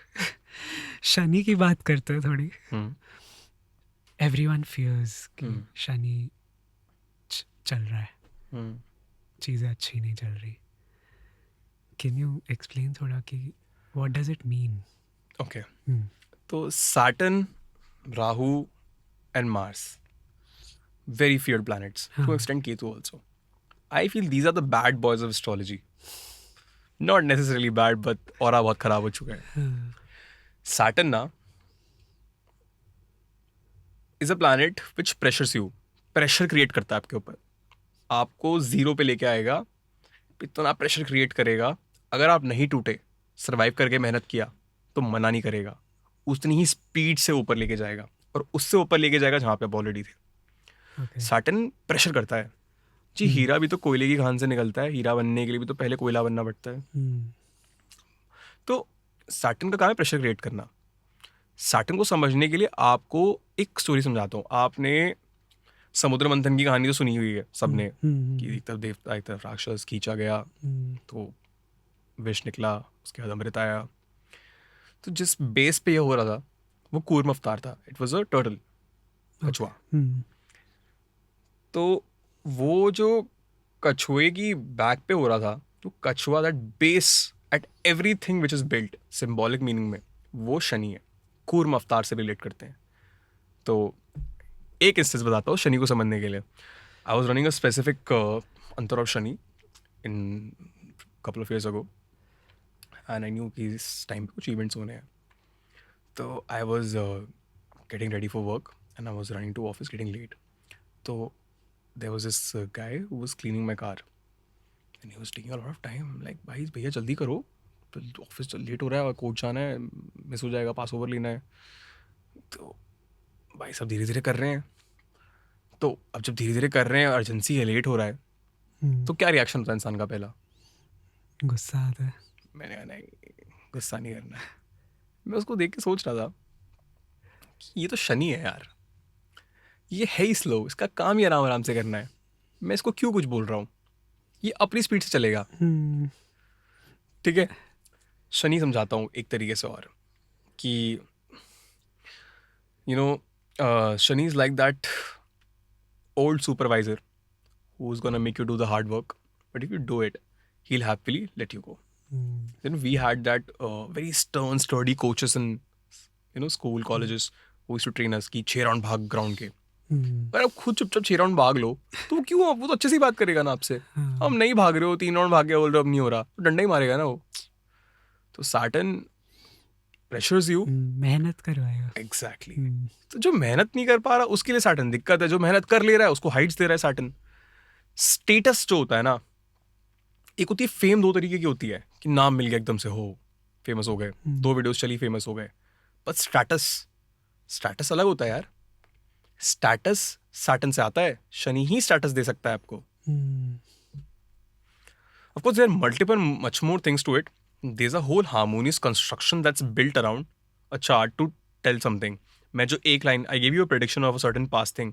शनि की बात करते हैं थोड़ी. एवरीवन फियर्स कि शनि चल रहा है, चीज़ें अच्छी नहीं चल रही. कैन यू एक्सप्लेन थोड़ा कि what does it mean? Okay. तो Saturn, Rahu and Mars, very feared planets. To an extent, Ketu also. I feel these are the bad boys of astrology. Not necessarily bad, but aura बहुत खराब हो चुका है. Saturn ना is a planet which pressures you. Pressure create करता है आपके ऊपर. आपको जीरो पे लेके आएगा, इतना प्रेशर क्रिएट करेगा. अगर आप नहीं टूटे, सर्वाइव करके मेहनत किया, तो मना नहीं करेगा. उतनी ही स्पीड से ऊपर लेके जाएगा, और उससे ऊपर लेके जाएगा जहाँ पे आप ऑलरेडी थे. सैटर्न प्रेशर करता है जी. हीरा भी तो कोयले की खान से निकलता है. हीरा बनने के लिए भी तो पहले कोयला बनना पड़ता है. तो सैटर्न का काम है प्रेशर क्रिएट करना. सैटर्न को समझने के लिए आपको एक स्टोरी समझाता हूँ. आपने समुद्र मंथन की कहानी तो सुनी हुई है सबने, कि एक तरफ देवता एक तरफ राक्षस, खींचा गया तो विष निकला, उसके बाद अमृत आया. तो जिस बेस पे ये हो रहा था वो कूर्म अवतार था. इट वाज अ टर्टल, कछुआ. तो वो जो कछुए की बैक पे हो रहा था, तो कछुआ that base at everything which is built, symbolic meaning में वो शनि है. कूर्म अवतार से रिलेट करते हैं. तो एक इंस्टेंस बताता हूँ शनि को समझने के लिए. I was running a specific antar of Shani in couple of years ago, and I knew कि इस टाइम पे कुछ इवेंट्स होने हैं. तो I was getting ready for work and I was running to office getting late. तो there was this guy who was cleaning my car and he was taking a lot of time. I'm like, भाई भैया जल्दी करो, office late हो रहा है और court जाना है, मिस हो जाएगा, पास ओवर लेना है. तो भाई सब धीरे धीरे कर रहे हैं. तो अब जब धीरे धीरे कर रहे हैं, अर्जेंसी है, लेट हो रहा है, तो क्या रिएक्शन होता है इंसान का? पहला गुस्सा आता है. मैंने कहा नहीं, गुस्सा नहीं करना है. मैं उसको देख के सोच रहा था कि ये तो शनि है यार, ये है ही स्लो, इसका काम ही आराम आराम से करना है. मैं इसको क्यों कुछ बोल रहा हूँ, ये अपनी स्पीड से चलेगा. ठीक है, शनि समझाता हूँ एक तरीके से और, कि you know Shani is like that old supervisor who is gonna make you do the hard work, but if you do it he will happily let you go. Then we had that very stern, sturdy coaches in school, colleges who used to train us कि 6 round भाग ground के. अगर आप खुद चुपचाप 6 round भाग लो तो क्यों, वो तो अच्छे से बात करेगा ना आपसे. हम नहीं भाग रहे हो, 3 राउंड भाग गया, बोल रहे हो अब नहीं हो रहा, तो डंडा ही मारेगा ना वो. तो सैटर्न प्रेशर्स यू, मेहनत करवाएगा. एग्जैक्टली. तो जो मेहनत नहीं कर पा रहा उसके लिए सैटर्न दिक्कत है. जो मेहनत कर ले रहा है उसको हाइट्स दे रहा है सैटर्न. स्टेटस जो होता है ना, एक होती है फेम, 2 तरीके की होती है कि नाम मिल गया एकदम से, हो फेमस हो गए, 2 वीडियोस चली फेमस हो गए. बट स्टेटस अलग होता है यार. स्टेटस सैटर्न से आता है, शनि ही स्टेटस दे सकता है आपको. Of course there are multiple much more things to it. There is a whole harmonious construction that's built around a chart to tell something. मैं जो एक line, I give you a prediction of a certain past thing,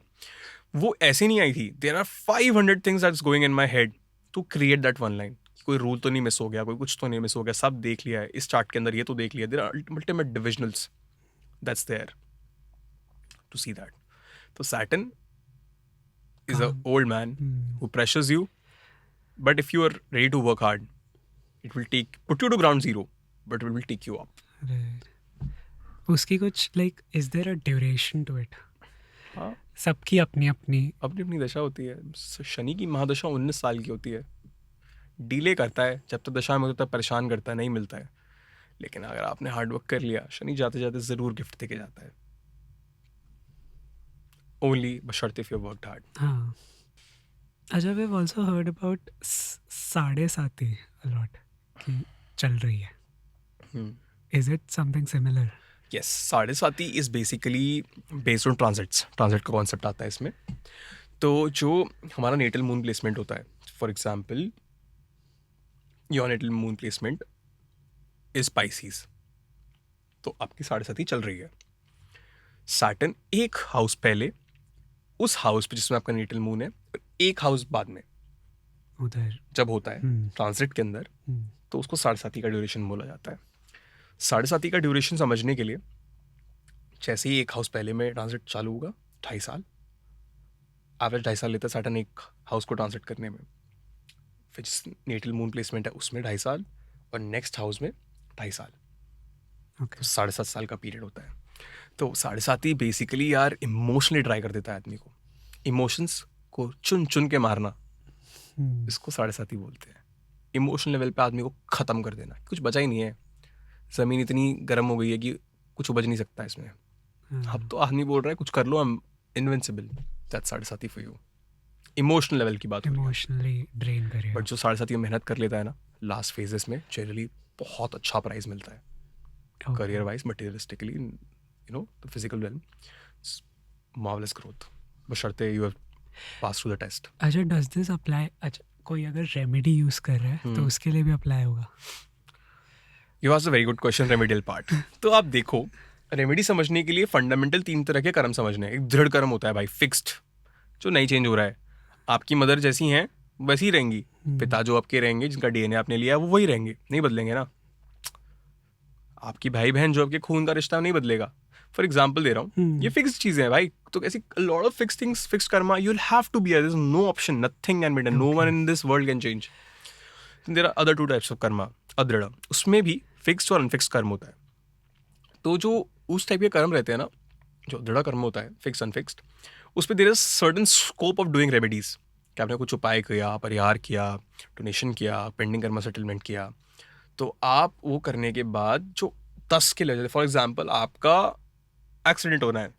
वो ऐसे नहीं आई थी. There are 500 things that's going in my head to create that one line. कोई rule तो नहीं मिस हो गया, कोई कुछ तो नहीं मिस हो गया, सब देख लिया है इस चार्ट के अंदर, ये तो देख लिया. There are ultimate divisionals that's there to see that. तो Saturn is an old man who pressures you, but if you are ready to work hard, it will put you to ground zero, but it will take you up. Right. उसकी कुछ like is there a duration to it? हाँ, सबकी अपनी अपनी दशा होती है. शनि की महादशा 19 साल की होती है. डिले करता है, जब तक दशा में होता है परेशान करता है, नहीं मिलता है. लेकिन अगर आपने हार्ड वर्क कर लिया, शनि जाते जाते जरूर गिफ्ट देके जाता है. Only बशर्ते if you worked hard. हाँ. Ajab, I've also heard about साढ़े साथी a lot कि चल रही है. Is it something similar? Yes, साढ़े साथी is basically based on transits. Transit का कॉन्सेप्ट आता है इसमें. तो जो हमारा नेटल मून प्लेसमेंट होता है, for example your natal moon placement is Pisces. तो आपकी 7.5 चल रही है। सैटर्न एक हाउस पहले उस हाउस पे जिसमें आपका नेटल मून है, और एक हाउस बाद में उधर जब होता है हम्म, ट्रांजिट के अंदर, हम्म, तो उसको 7.5 का ड्यूरेशन बोला जाता है। 7.5 का ड्यूरेशन समझने के लिए, जैसे ही एक हाउस पहले में ट्रांजिट चालू होगा, 2.5 साल, एवरेज 2.5 साल लेता है सैटर्न एक हाउस को ट्रांजिट करने में। फिर जिस नेटल मून प्लेसमेंट है उसमें 2.5 साल, और नेक्स्ट हाउस में 2.5 साल, ओके, तो 7.5 साल का पीरियड होता है। तो 7.5 ही बेसिकली यार इमोशनली ट्राई कर देता है आदमी को, इमोशंस को चुन चुन के मारना, हम्म, इसको 7.5 ही बोलते हैं। इमोशनल लेवल पे आदमी को ख़त्म कर देना, कुछ बचा ही नहीं है। ज़मीन इतनी गर्म हो गई है कि कुछ उपज नहीं सकता इसमें। हाँ, अब तो आदमी बोल रहा है कुछ कर लो, I am invincible. That's 7.5 for you. Emotional level की बात हो रही है। इमोशनली ड्रेन बट करेगा। जो 7.5 मेहनत कर लेता है ना, लास्ट फेजेस में जनरली बहुत अच्छा प्राइज मिलता है, okay, career wise, materialistically, the physical well, marvellous growth, बशर्ते you have pass through the test. अच्छा, डज दिस अप्लाई? अच्छा, कोई अगर रेमेडी यूज कर रहा है तो उसके लिए भी अप्लाई होगा? You asked a very good question, remedial part. तो आप देखो, रेमेडी समझने के लिए फंडामेंटल 3 तरह के कर्म समझने हैं। एक दृढ़ कर्म होता है भाई, फिक्स्ड, जो नहीं चेंज हो रहा है। आपकी मदर जैसी हैं वैसी ही रहेंगी, पिता जो आपके रहेंगे, जिनका डीएनए आपने लिया वो वही रहेंगे, नहीं बदलेंगे ना। आपकी भाई बहन जो आपके खून का रिश्ता नहीं बदलेगा। फॉर एग्जाम्पल दे रहा हूँ, ये फिक्स्ड चीजें हैं भाई। तो ऐसी lot of fix things, fix karma, you will have to be, there is no option, nothing can be done, no one in this world can change. There are other 2 types of karma, adridh, उसमें भी fixed और unfixed कर्म होता है। तो जो उस type के कर्म रहते हैं ना, जो दृढ़ कर्म होता है, फिक्स अनफिक्स्ड, उस पर there is certain scope of doing remedies, कि आपने कुछ उपाय किया, परिहार किया, डोनेशन किया, पेंडिंग कर्मा सेटलमेंट किया, तो आप वो करने के बाद जो 10 के लेवल, फॉर एग्जाम्पल आपका एक्सीडेंट होना है,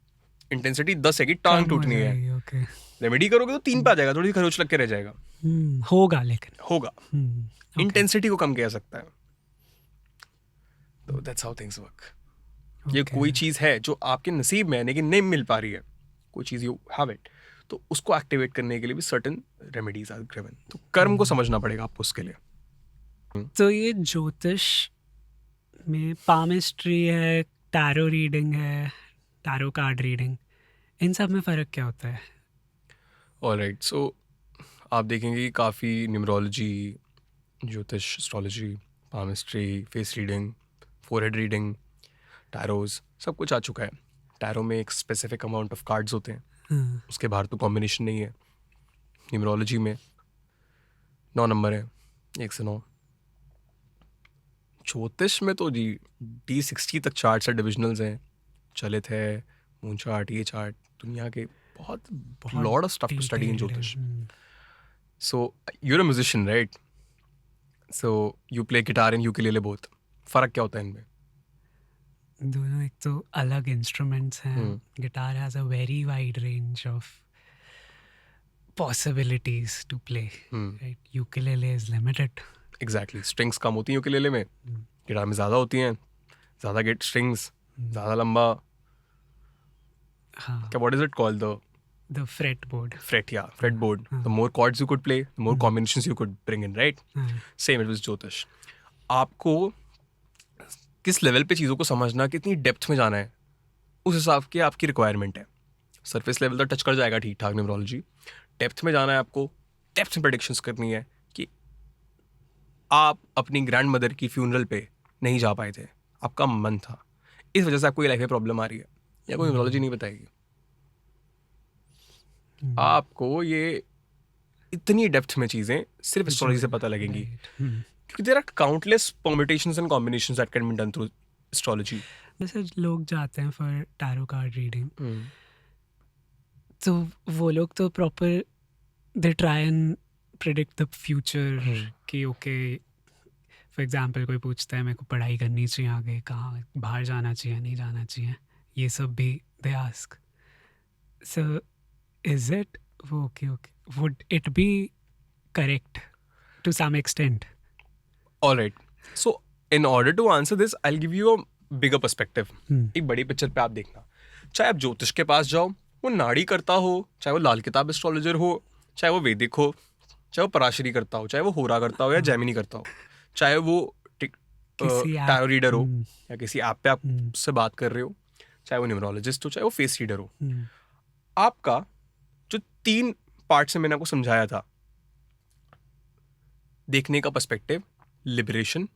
इंटेंसिटी 10 है कि टांग कम हो टूटनी है, जाएगी, ओके। रेमेडी करोगे तो 3 पे आ जाएगा, थोड़ी सी खरोच लग के रह जाएगा, होगा लेकिन। होगा। ओके, इंटेंसिटी को कम किया सकता है। तो दैट्स हाउ थिंग्स वर्क। ये ओके, कोई चीज़ है जो आपके नसीब में है लेकिन नहीं मिल पा रही है, कोई चीज़ यू हैव इट, तो उसको एक्टिवेट करने के लिए भी सर्टेन रेमेडीज आर गिवन। तो कर्म को समझना पड़ेगा आपको उसके लिए। तो ये ज्योतिष में पामिस्ट्री है, टैरो रीडिंग है, टैरो कार्ड रीडिंग, इन सब में फ़र्क क्या होता है? ऑलराइट, सो आप देखेंगे कि काफ़ी न्यूमरोलॉजी, ज्योतिष, astrology, palmistry, face reading, forehead reading, Taro's, सब कुछ आ चुका है। टैरो में एक स्पेसिफिक अमाउंट ऑफ कार्ड्स होते हैं, हाँ, उसके बाहर तो कॉम्बिनेशन नहीं है। न्यूमरोलॉजी में 9 नंबर है, 1 से 9। ज्योतिष में तो जी D60 तक चार्ट्स है, डिविजनल्स हैं, चलित है, मून चार्ट, ये चार्ट, दुनिया के बहुत lot of stuff to study in detailed है, ज्योतिष। So you are a musician, right? So you play guitar and ukulele both. फ़र्क क्या होता है इनमें? दोनों एक तो अलग इंस्ट्रूमेंट्स हैं। Guitar has a very wide range of possibilities to play, right? Ukulele is limited. Exactly, strings कम होती हैं यूकेलेले में, गिटार में ज़्यादा होती हैं, ज़्यादा गेट स्ट्रिंग्स, ज़्यादा लंबा, हाँ, क्या, what is it called, the the fretboard. fret, yeah, fretboard. The more chords you could play, the more combinations you could bring in, right? Same it was ज्योतिष। आपको किस लेवल पे चीज़ों को समझना, कितनी डेप्थ में जाना है, उस हिसाब की आपकी रिक्वायरमेंट है। सरफेस लेवल तक टच कर जाएगा ठीक ठाक न्यूमरोलॉजी, डेप्थ में जाना है आपको, डेप्थ में प्रेडिक्शंस करनी है कि आप अपनी ग्रैंड मदर की फ्यूनरल पे नहीं जा पाए थे, आपका मन था, इस वजह से आपको ये लाइफ में प्रॉब्लम आ रही है, या कोई न्यूमरोलॉजी नहीं बताएगी आपको। ये इतनी डेप्थ में चीज़ें सिर्फ एस्ट्रोलॉजी से पता लगेंगी, क्योंकि there are countless permutations and combinations that can be done through astrology. जैसे लोग जाते हैं फॉर टैरो कार्ड रीडिंग, तो वो लोग तो proper they try and predict the future कि ओके, फॉर एग्जांपल कोई पूछता है मेरे को पढ़ाई करनी चाहिए आगे, कहाँ बाहर जाना चाहिए, नहीं जाना चाहिए, ये सब भी they ask. So is it okay, would it be correct to some extent? Alright, so in order to answer this I will give you a bigger perspective. एक बड़ी पिक्चर पे आप देखना, चाहे आप ज्योतिष के पास जाओ, वो नाड़ी करता हो, चाहे वो लाल किताब एस्ट्रोलॉजर हो, चाहे वो वैदिक हो, चाहे वो पराशरी करता हो, चाहे वो होरा करता हो या जैमिनी करता हो, चाहे वो किसी ऐप टैरो रीडर हो हम्म, या किसी ऐप पे आप हम्म, उससे बात कर रहे हो, चाहे वो न्यूमरोलॉजिस्ट हो चाहे वो फेस रीडर हो, हम्म, आपका जो 3 पार्ट से मैंने आपको समझाया था, देखने का पर्सपेक्टिव, लिबरेशन,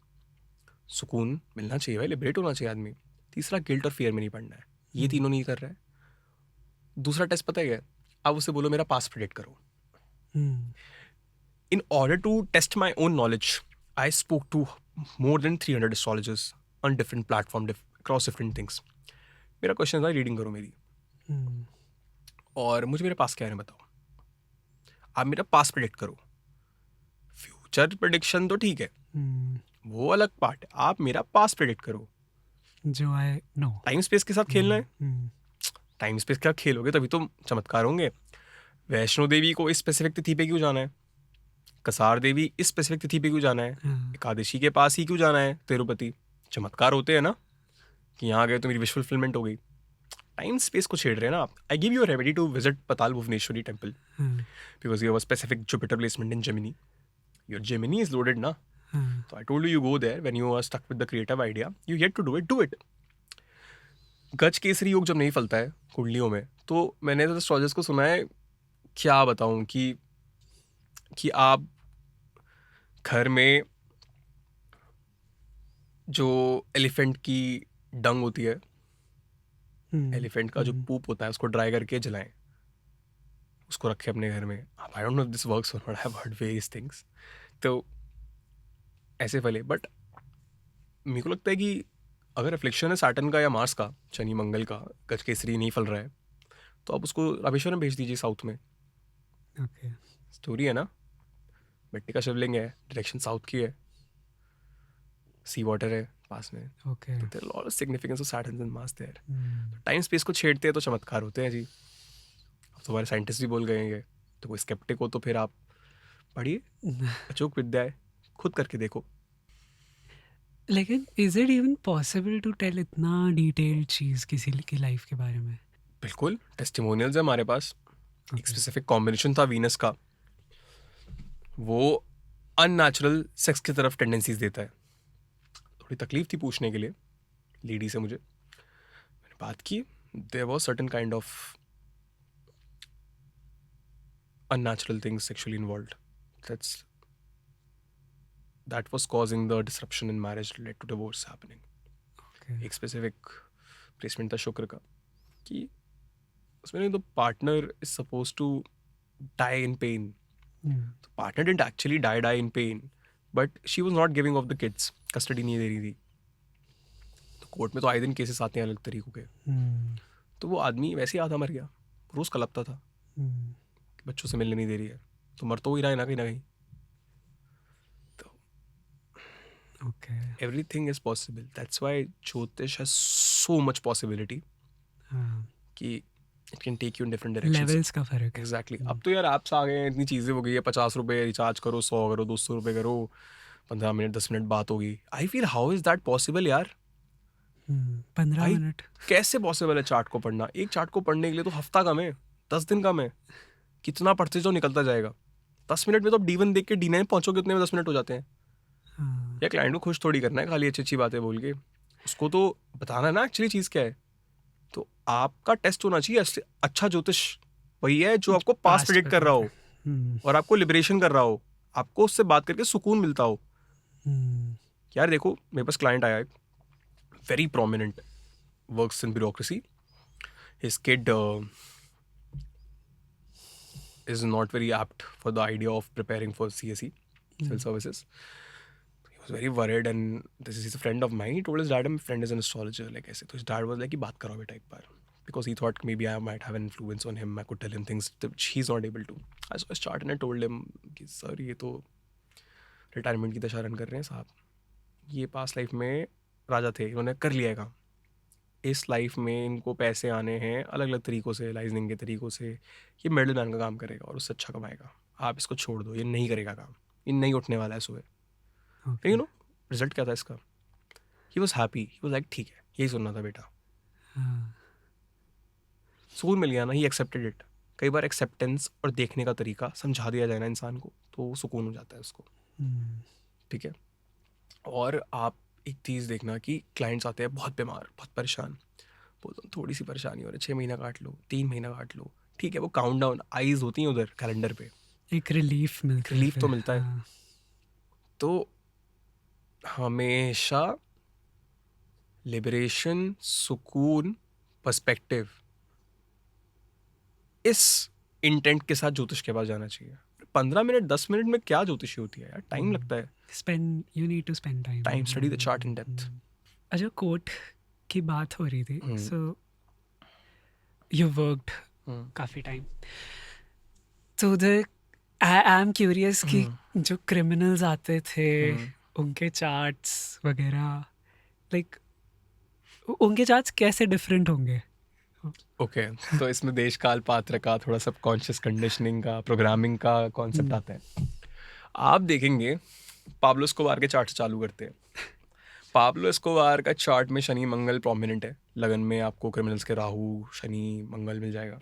सुकून मिलना चाहिए भाई, लिबरेट होना चाहिए आदमी, तीसरा गिल्ट और फियर में नहीं पड़ना है, ये तीनों नहीं कर रहा है। दूसरा टेस्ट पता है क्या है? आप उससे बोलो मेरा पास्ट प्रेडिक्ट करो। हम्म, In order to test my own knowledge, I spoke to more than 300 astrologers on different platforms, across different things. मेरा क्वेश्चन था रीडिंग करो मेरी, हम्म, और मुझे मेरे पास क्या है बताओ। आप मेरा पास्ट प्रेडिक्ट करो, फ्यूचर प्रेडिक्शन तो ठीक है, हम्म, वो अलग पार्ट है, आप मेरा पास्ट प्रेडिक्ट करो। जो आई नो टाइम स्पेस के साथ खेलना है, हम्म, टाइम स्पेस के साथ खेलोगे तभी तो चमत्कार होंगे। वैष्णो देवी को इस स्पेसिफिक तिथि पे क्यों जाना है, कसार देवी इस स्पेसिफिक तिथि पे क्यों जाना है, हाँ, एकादशी के पास ही क्यों जाना है तिरुपति, चमत्कार होते हैं ना, कि यहाँ गए तो मेरी विश फुलफिलमेंट हो गई। टाइम स्पेस को छेड़ रहे हैं ना आप। I give you a remedy to visit Patal Bhuvaneshwari temple हाँ, because you have a specific Jupiter placement in Gemini, your Gemini is loaded ना। हाँ, तो I told you go there when you are stuck with the creative idea, you yet to do it. गज केसरी योग जब नहीं फलता है कुंडलियों में, तो मैंने तो एस्ट्रोलॉजर्स को सुना है, क्या बताऊं कि आप घर में जो एलिफेंट की डंग होती है, एलिफेंट का जो पूप होता है, उसको ड्राई करके जलाएं, उसको रखें अपने घर में। I don't know this works और not, I have heard various things. तो ऐसे फले, बट मेरे को लगता है कि अगर रिफ्लेक्शन है सैटर्न का या मार्स का, शनि मंगल का, गज केसरी नहीं फल रहा है, तो आप उसको रामेश्वरम भेज दीजिए, साउथ में। ओके स्टोरी है ना, मिट्टी का शिवलिंग है, डायरेक्शन साउथ की है, सी वाटर है पास में, ओके तो there lot of significance of Saturn and Mars there. Time space को छेड़ते हैं तो चमत्कार होते हैं जी। अब तुम्हारे साइंटिस्ट भी बोल गए हैं ये, तो कोई स्केप्टिक हो तो फिर आप पढ़िए, अचूक विद्या है, खुद करके देखो। लेकिन is it even possible to tell इतना डिटेल्ड चीज किसी की लाइफ के बारे में? बिल्कुल, टेस्टिमोनियल्स है हमारे पास। एक Okay. स्पेसिफिक कॉम्बिनेशन था वीनस का, वो अननेचुरल सेक्स की तरफ टेंडेंसीज देता है। थोड़ी तकलीफ थी पूछने के लिए लेडी से, मुझे मैंने बात की, there was certain kind of unnatural things sexually involved. That was causing the disruption in marriage, led to divorce happening. Okay. एक स्पेसिफिक प्लेसमेंट था शुक्र का, कि उसमें the partner is suppose to die in pain. तो partner didn't actually die in pain, but she was not giving of the kids, custody नहीं दे रही थी। तो कोर्ट में तो आए दिन केसेस आते हैं अलग तरीकों के। तो वो आदमी वैसे ही आधा मर गया, रोज कलपता था कि बच्चों से मिलने नहीं दे रही है, तो मर तो ही रहा है ना कहीं ना कहीं। Okay. Everything is possible. That's why Jyotish has so much possibility हाँ, कि it can take you in different directions. Levels का फर्क है। Exactly. अब तो यार ऐप्स आ गए हैं, इतनी चीज़ें हो गई है, 50 रुपये रिचार्ज करो, 100 करो, 200 रुपये करो, 15 मिनट 10 मिनट बात होगी। I feel how is that possible यार? 15 भाई मिनट कैसे पॉसिबल है चार्ट को पढ़ना? एक चार्ट को पढ़ने के लिए तो हफ्ता कम है, 10 दिन कम है, कितना पढ़ते जाओ निकलता जाएगा। 10 मिनट में तो आप D1 देख के D9 पहुंचोगे, उतने में 10 मिनट हो जाते हैं। हाँ, या क्लाइंट को खुश थोड़ी करना है खाली अच्छी अच्छी बातें बोल के, उसको तो बताना है ना एक्चुअली चीज़ क्या है। तो आपका टेस्ट होना चाहिए अच्छा ज्योतिष वही है जो आपको पास्ट Past प्रेडिक्ट का कर रहा हो और आपको लिबरेशन कर रहा हो, आपको उससे बात करके सुकून मिलता हो। यार देखो, मेरे पास क्लाइंट आया है, very prominent, works in bureaucracy, his kid is not very apt for the idea of preparing for CSE, civil services. He was very worried, and he's a friend of mine. He told his dad, my friend is an astrologer, like ऐसे. तो his dad was like, बात करो बेटा एक बार, because he thought maybe I might have an influence on him. I could tell him things that he's not able to. I saw his chart and I told him कि sir ये तो retirement की दशा run कर रहे हैं साहब, ये पास लाइफ में राजा थे, इन्होंने कर लिया है काम, इस लाइफ में इनको पैसे आने हैं अलग अलग तरीक़ों से, लाइजनिंग के तरीक़ों से, ये मिडिल मैन का काम करेगा और उससे अच्छा कमाएगा, आप इसको छोड़ दो, ये नहीं करेगा काम, ये नहीं उठने वाला है सुबह। यू नो रिजल्ट क्या था इसका? He was happy, he was like ठीक है, यही सुनना था बेटा, सुकून मिल गया ना, ही एक्सेप्टेड इट। कई बार एक्सेप्टेंस और देखने का तरीका समझा दिया जाए ना इंसान को, तो सुकून हो जाता है उसको। ठीक है, और आप एक चीज़ देखना कि क्लाइंट्स आते हैं बहुत बीमार, बहुत परेशान, बोलता हूँ थोड़ी सी परेशानी हो रही है, 6 महीना काट लो, 3 महीना काट लो, ठीक है, वो काउंट डाउन आईज होती हैं उधर कैलेंडर पे, एक रिलीफ मिलता है रिलीफ फिर। तो मिलता है। हाँ, तो हमेशा लिबरेशन, सुकून, पर्सपेक्टिव, इस इंटेंट के साथ ज्योतिष के पास जाना चाहिए। 15 मिनट 10 मिनट में क्या ज्योतिषी होती है यार, टाइम लगता है। You need to spend time. Time, study the chart in depth. अच्छा, कोट की बात हो रही थी, हम्म। सो यू वर्कड काफ़ी टाइम, तो उधर आई एम क्यूरियस कि जो क्रिमिनल्स आते थे उनके चार्ट्स वगैरह, लाइक उनके चार्ट्स कैसे डिफरेंट होंगे? ओके, तो इसमें देश काल पात्र का, थोड़ा सबकॉन्शियस कंडीशनिंग का, प्रोग्रामिंग का कॉन्सेप्ट आता है। आप देखेंगे पाब्लो एस्कोबार के चार्ट से चालू करते हैं। पाब्लो एस्कोबार का चार्ट में शनि मंगल प्रोमिनेंट है। लगन में आपको क्रिमिनल्स के राहु शनि मंगल मिल जाएगा।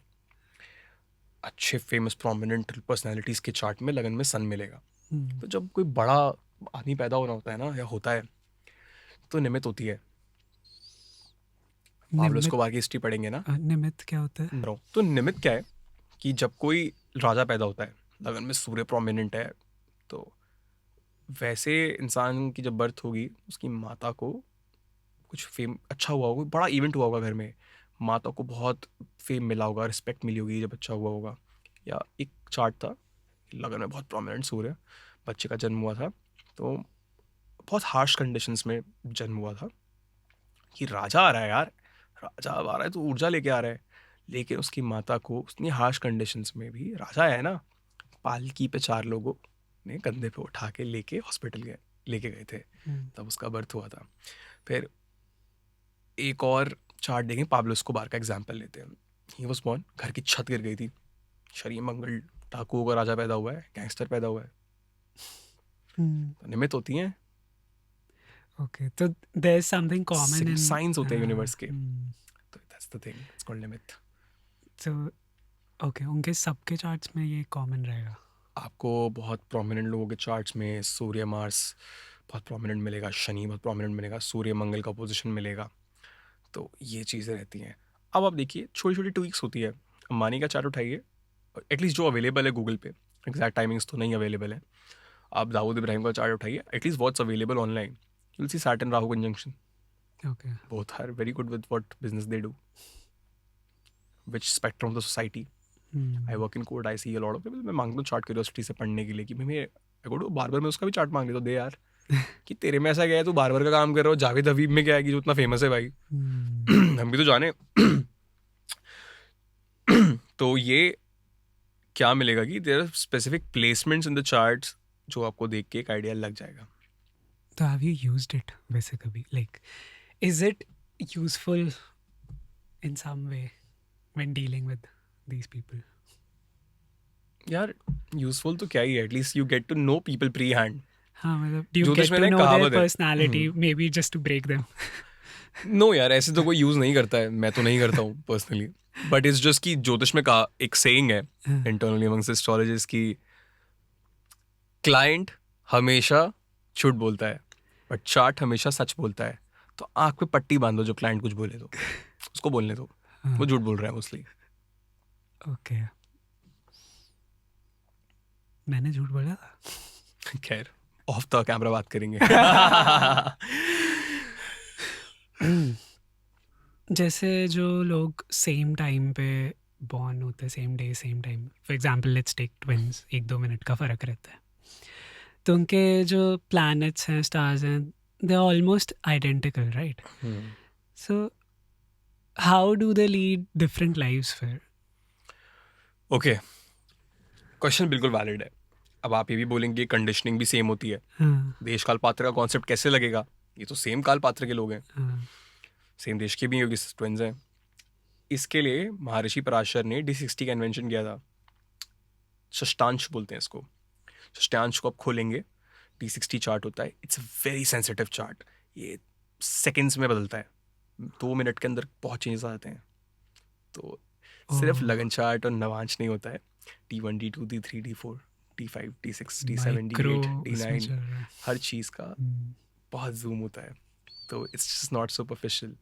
अच्छे फेमस प्रोमिनेंट पर्सनालिटीज़ के चार्ट में लगन में सन मिलेगा। तो जब कोई बड़ा आदमी पैदा होना होता है ना, या होता है, तो निमित्त होती है। पाब्लो एस्कोबार की हिस्ट्री पढ़ेंगे ना, निमित्त क्या होता है? ब्रो, तो निमित्त क्या है कि जब कोई राजा पैदा होता है, लगन में सूर्य प्रोमिनेंट है, तो वैसे इंसान की जब बर्थ होगी, उसकी माता को कुछ फेम अच्छा हुआ होगा, बड़ा इवेंट हुआ होगा घर में, माता को बहुत फेम मिला होगा, रिस्पेक्ट मिली होगी जब अच्छा हुआ होगा। या एक चार्ट था, लगन में बहुत प्रोमिनेंट सूर्य, बच्चे का जन्म हुआ था, तो बहुत हार्श कंडीशंस में जन्म हुआ था कि राजा आ रहा है यार, राजा अब आ रहा है तो ऊर्जा लेके आ रहा है। लेकिन उसकी माता को उतनी हार्श कंडीशंस में भी, राजा है ना, पालकी पे 4 लोगों ने कंधे पे उठा के लेके हॉस्पिटल गए, लेके गए थे, तब उसका बर्थ हुआ था। फिर एक और चार्ट देखें, पाब्लो एस्कोबार का एग्जाम्पल लेते हैं। ही वॉज बॉर्न, घर की छत गिर गई थी, शनि मंगल, डाकुओं का राजा पैदा हुआ है, गैंगस्टर पैदा हुआ है, तो निमित्त होती हैं। ओके, तो there is something common in science होते हैं यूनिवर्स के, तो that's the thing, it's called निमित्त। तो ओके, उनके सबके चार्ट्स में ये कॉमन रहेगा। आपको बहुत प्रोमिनेंट लोगों के चार्ट्स में सूर्य मार्स बहुत प्रोमिनेंट मिलेगा, शनि बहुत प्रोमिनेंट मिलेगा, सूर्य मंगल का पोजीशन मिलेगा, तो ये चीज़ें रहती हैं। अब आप देखिए छोटी छोटी ट्विक्स होती है। अंबानी का चार्ट उठाइए, एटलीस्ट जो अवेलेबल है गूगल पे, एग्जैक्ट टाइमिंग्स तो नहीं अवेलेबल है। आप दाऊद इब्राहिम का चार्ट उठाइए, at least what's available online, you will see Saturn Rahu conjunction, okay, both are very good with what business they do, which spectrum of the society. I work in court, I see a lot of people. मैं मांगता हूँ chart curiosity से पढ़ने के लिए कि मैं barber में उसका भी चार्ट मांग ले तो दे यार, कि तेरे में ऐसा क्या है, तू बार्बर का काम कर रहा हो, जावेद हबीब में क्या है कि जो उतना फेमस है भाई, हम भी तो जाने। तो ये क्या मिलेगा कि there are specific placements in the charts जो आपको देख के एक आइडिया लग जाएगा। तो हैव यू यूज्ड इट वैसे कभी? Like is it useful in some way when dealing with these people? यार यूजफुल तो क्या ही है, at least you get to know people pre hand. हाँ, मतलब डू यू ज्योतिष गेट में टू ना एक नो देयर कहावत है। Personality may be just to break them? No यार, ऐसे तो कोई यूज़ नहीं करता है, मैं तो नहीं करता हूँ पर्सनली, बट इट्स जस्ट कि ज्योतिष में कहा एक सेइंग है इंटरनली अमंग्स एस्ट्रोलॉजर्स की, क्लाइंट हमेशा झूठ बोलता है बट चार्ट हमेशा सच बोलता है। तो आँख पे पट्टी बांधो, जो क्लाइंट कुछ बोले तो उसको बोलने दो, वो झूठ बोल रहा है मोस्टली। ओके, मैंने झूठ बोला था? खैर ऑफ द कैमरा बात करेंगे। जैसे जो लोग सेम टाइम पे बॉर्न होते हैं, same day same time, for example let's take twins, 1-2 minute का फ़र्क रहता है, तो उनके जो प्लैनेट्स हैं, स्टार्स हैं, they are almost identical, right? So how do they lead different lives फिर? ओके, क्वेश्चन बिल्कुल वैलिड है। अब आप ये भी बोलेंगे कंडीशनिंग भी सेम होती है, हाँ, देश काल पात्र का कॉन्सेप्ट कैसे लगेगा, ये तो सेम काल पात्र के लोग हैं, हाँ, सेम देश के भी योगी ट्विंस हैं। इसके लिए महर्षि पराशर ने D60 का इन्वेंशन किया था, षष्टांश बोलते हैं इसको। षष्टांश को आप खोलेंगे, D60 चार्ट होता है, it's a very sensitive chart, ये सेकंड्स में बदलता है, 2 मिनट के अंदर बहुत चेंजेस आ जाते हैं। तो सिर्फ लगन चार्ट और नवांश नहीं होता है, D1 D2 D3 D4 D5 D6 D7 micro D8 उसमें D9, चल रहा है। हर चीज़ का बहुत जूम होता है। तो it's just not superficial.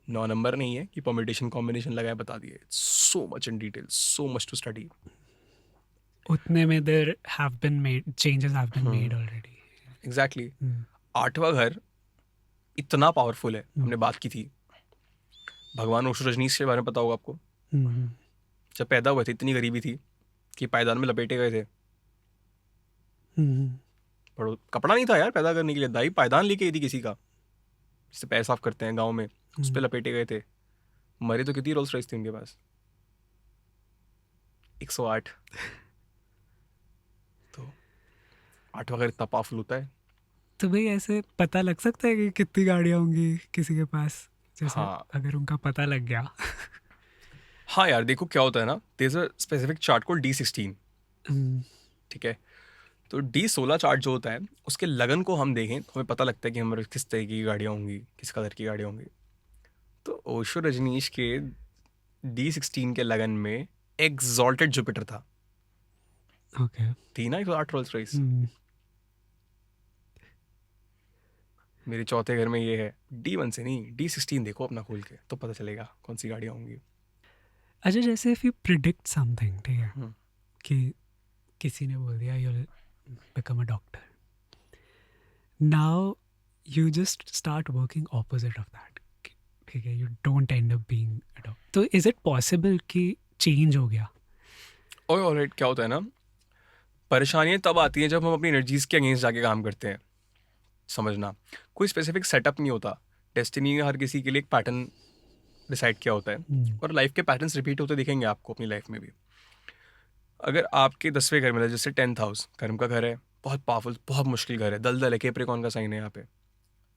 9 number नहीं है कि परमिटेशन कॉम्बिनेशन लगाए बता दिए. So much in detail, so much to study. उतने में there have been made changes have been made already. Exactly. 8वां घर इतना पावरफुल है. हमने बात की थी भगवान ओशो रजनीश के बारे में, पता होगा आपको. जब पैदा हुए थे इतनी गरीबी थी कि पायदान में लपेटे गए थे. पर कपड़ा नहीं था यार पैदा करने के लिए. दाई पायदान लेके आई थी किसी का, जिससे पैर साफ करते हैं गांव में, उस पर लपेटे गए थे. मरे तो कितनी रोल्स रॉयस थी उनके पास. 108. तो 8वां घर इतना पावरफुल होता है. तो भाई ऐसे पता लग सकता है कि कितनी गाड़ियाँ होंगी किसी के पास, जैसे हाँ. अगर उनका पता लग गया. हाँ यार देखो क्या होता है ना, there is a specific chart called D16. ठीक है. तो D16 चार्ट जो होता है उसके लगन को हम देखें तो हमें पता लगता है कि हमारे किस तरह की गाड़ियाँ होंगी, किस कलर की गाड़ियाँ होंगी. तो ओशो रजनीश के D16 के लगन में एग्जॉल्टेड जुपिटर था. ओके. थी ना 108 रोल्स रॉयस. मेरे चौथे घर में ये है. D1 से नहीं, D16 देखो अपना खोल के तो पता चलेगा कौन सी गाड़ियाँ होंगी. अच्छा, जैसे इफ यू प्रिडिक्ट समथिंग, ठीक है, कि किसी ने बोल दिया you will become a doctor, now you just start working opposite of that, ठीक है, you don't and up being a doctor, तो इज इट पॉसिबल कि चेंज हो गया? और ऑलराइट, क्या होता है ना, परेशानियाँ तब आती हैं जब हम अपनी एनर्जीज के अगेंस्ट जाके काम करते हैं. समझना, कोई स्पेसिफिक सेटअप नहीं होता. डेस्टिनी ने हर किसी के लिए एक पैटर्न डिसाइड किया होता है, और लाइफ के पैटर्न्स रिपीट होते दिखेंगे आपको अपनी लाइफ में भी. अगर आपके 10वें घर में, जैसे 10th हाउस कर्म का घर है, बहुत पावरफुल, बहुत मुश्किल घर है, दलदल है, कैप्रिकॉर्न का साइन है यहाँ पे,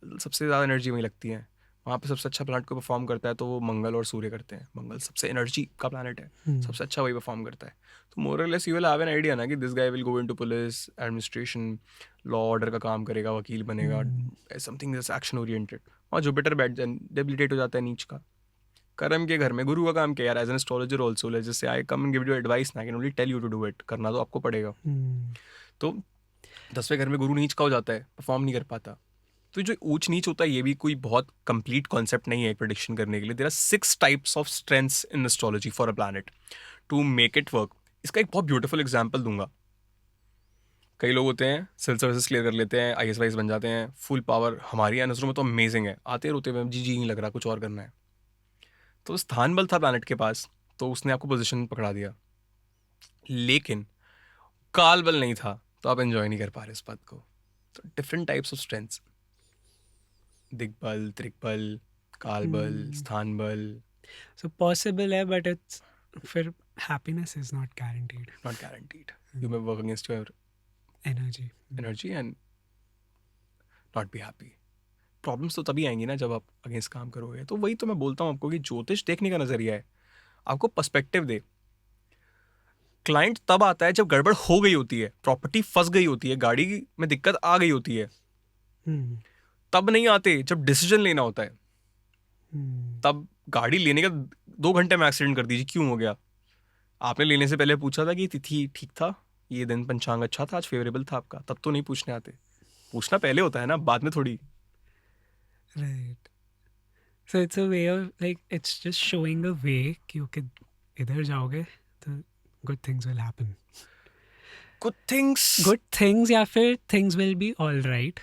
सबसे ज़्यादा एनर्जी वहीं लगती है. वहाँ पे सबसे अच्छा प्लानट को परफॉर्म करता है तो वो मंगल और सूर्य करते हैं. मंगल सबसे एनर्जी का प्लानट है, सबसे अच्छा वही परफॉर्म करता है. तो more or less you will have an idea ना कि this guy will go into police, administration, law order का काम करेगा, वकील बनेगा, समथिंग दिस एक्शन ओरिएंटेड. वहाँ जुपिटर बैठ जाए, डेबिलिटेट हो जाता है नीच का. कर्म के घर में गुरु का काम क्या यार, एज एन एस्ट्रोलॉजर ऑल्सो, जैसे I come and give you advice ना, can only tell you to do it, करना तो आपको पड़ेगा. तो 10वें घर में गुरु नीच का हो जाता है, परफॉर्म नहीं कर पाता. तो जो ऊंच नीच होता है ये भी कोई बहुत कंप्लीट कॉन्सेप्ट नहीं है प्रेडिक्शन करने के लिए. There are 6 types of strengths in astrology for a planet to make it work. इसका एक बहुत ब्यूटीफुल एग्जांपल दूंगा. कई लोग होते हैं सिविल सर्विसेज क्लियर कर लेते हैं, IAS वाइस बन जाते हैं, फुल पावर, हमारी नजरों में तो अमेजिंग है, आते रोते हुए जी जी नहीं लग रहा, कुछ और करना है. तो स्थान बल था प्लैनेट के पास, तो उसने आपको पोजीशन पकड़ा दिया. लेकिन काल बल नहीं था, तो आप एंजॉय नहीं कर पा रहे इस बात को. तो डिफरेंट टाइप्स ऑफ स्ट्रेंथ्स, दिग्बल, त्रिकबल, काल बल, स्थान बल. सो पॉसिबल है, बट इट्स फिर happiness is not guaranteed. Not guaranteed. You may work against your energy and not be happy. Problems तो तभी आएंगी ना जब आप अगेंस्ट काम करोगे. तो वही तो मैं बोलता हूँ आपको कि ज्योतिष देखने का नजरिया है, आपको पर्सपेक्टिव दे. क्लाइंट तब आता है जब गड़बड़ हो गई होती है, प्रॉपर्टी फंस गई होती है, गाड़ी में दिक्कत आ गई होती है. तब नहीं आते जब डिसीजन लेना होता है. तब गाड़ी लेने का 2 घंटे में एक्सीडेंट कर दीजिए, क्यों हो गया? आपने लेने से पहले पूछा था कि तिथि ठीक था, ये दिन पंचांग अच्छा था, आज फेवरेबल था आपका, तब तो नहीं पूछने आते. पूछना पहले होता है ना, बाद में थोड़ी. Right. So it's a way of like it's just showing a way कि ओके इधर जाओगे तो good things will happen. Good things या फिर things will be all right.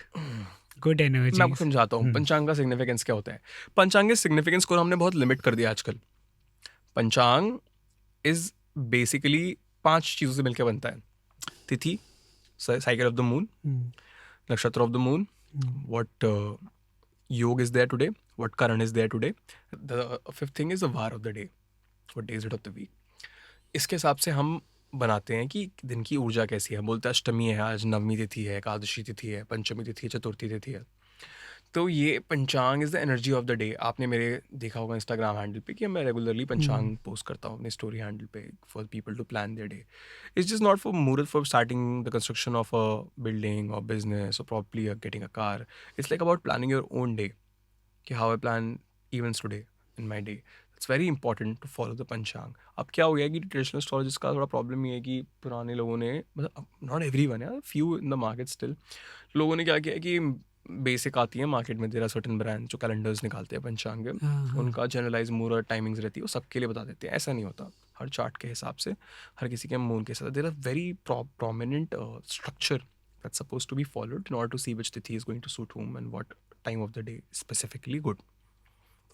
Good energy. मैं आपको समझाता हूँ पंचांग का सिग्निफिकेंस क्या होता है. पंचांग के सिग्निफिकेंस को हमने बहुत लिमिट कर दिया आजकल. पंचांग इज बेसिकली 5 चीज़ों से मिलकर बनता है. तिथि, साइकिल ऑफ द मून, नक्षत्र ऑफ द मून, व्हाट योग इज देयर टुडे, व्हाट करण is there today, the 5th thing is the वार of the day, what day is it of the week. इसके हिसाब से हम बनाते हैं कि दिन की ऊर्जा कैसी है. बोलते हैं अष्टमी है आज, नवमी तिथि है, एकादशी तिथि है, पंचमी तिथि है, चतुर्थी तिथि है. तो ये पंचांग is the energy of the day. आपने मेरे देखा होगा इंस्टाग्राम हैंडल पे कि मैं रेगुलरली पंचांग पोस्ट करता हूँ अपने स्टोरी हैंडल पे for people to plan their day. It's just not for muhurat for starting the construction of a building और बिजनेस और properly getting a car. It's like about planning your own day, कि how I plan events today in my day. It's very important to follow the panchang. अब क्या हो गया कि traditional astrologist का थोड़ा प्रॉब्लम ये है कि पुराने लोगों ने, मतलब नॉट एवरी वन है, few in the market still, लोगों ने क्या किया कि बेसिक आती है मार्केट में, तेरा सर्टेन ब्रांड जो कैलेंडर्स निकालते हैं पंचांग के, हाँ उनका जनरलाइज मून और टाइमिंग्स रहती है, वो सबके लिए बता देते हैं। ऐसा नहीं होता, हर चार्ट के हिसाब से, हर किसी के मून के साथ there are very prominent structure that's supposed to be followed in order to see which tithi is going to suit whom and what time of the day is specifically good.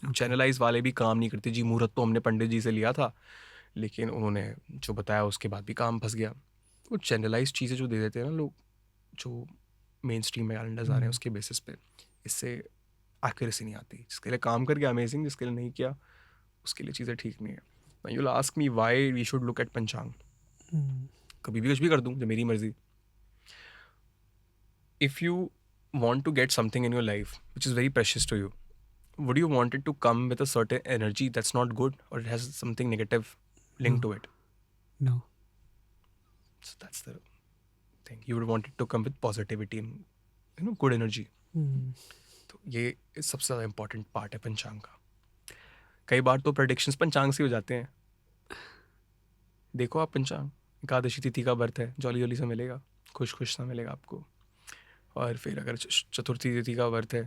Generalize वाले भी काम नहीं करते जी। मुहूर्त तो हमने पंडित जी से लिया था, लेकिन उन्होंने जो बताया उसके बाद भी काम फंस गया। वो जनरलाइज चीज़ें जो दे देते हैं ना लोग, जो मेन स्ट्रीम में कैलेंडर्स आ रहे हैं उसके बेसिस पे, इससे एक्यूरेसी नहीं आती। जिसके लिए काम कर गया अमेजिंग, जिसके लिए नहीं किया उसके लिए चीज़ें ठीक नहीं है। You will ask me why we should look at panchang. कभी भी कुछ भी कर दूँ, जो मेरी मर्जी। If you want to get something in your life which is very precious to you, would you want it to come with a certain energy that's not good, or it has something negative linked to it? No. So that's the thing. You would want it to come with positivity and good energy. तो ये सबसे ज़्यादा important part है पंचांग का। कई बार तो predictions पंचांग से हो जाते हैं। देखो आप पंचांग, एकादशी तिथि का व्रत है, जॉली जॉली सा मिलेगा, खुश खुश सा मिलेगा आपको। और फिर अगर चतुर्थी तिथि का व्रत है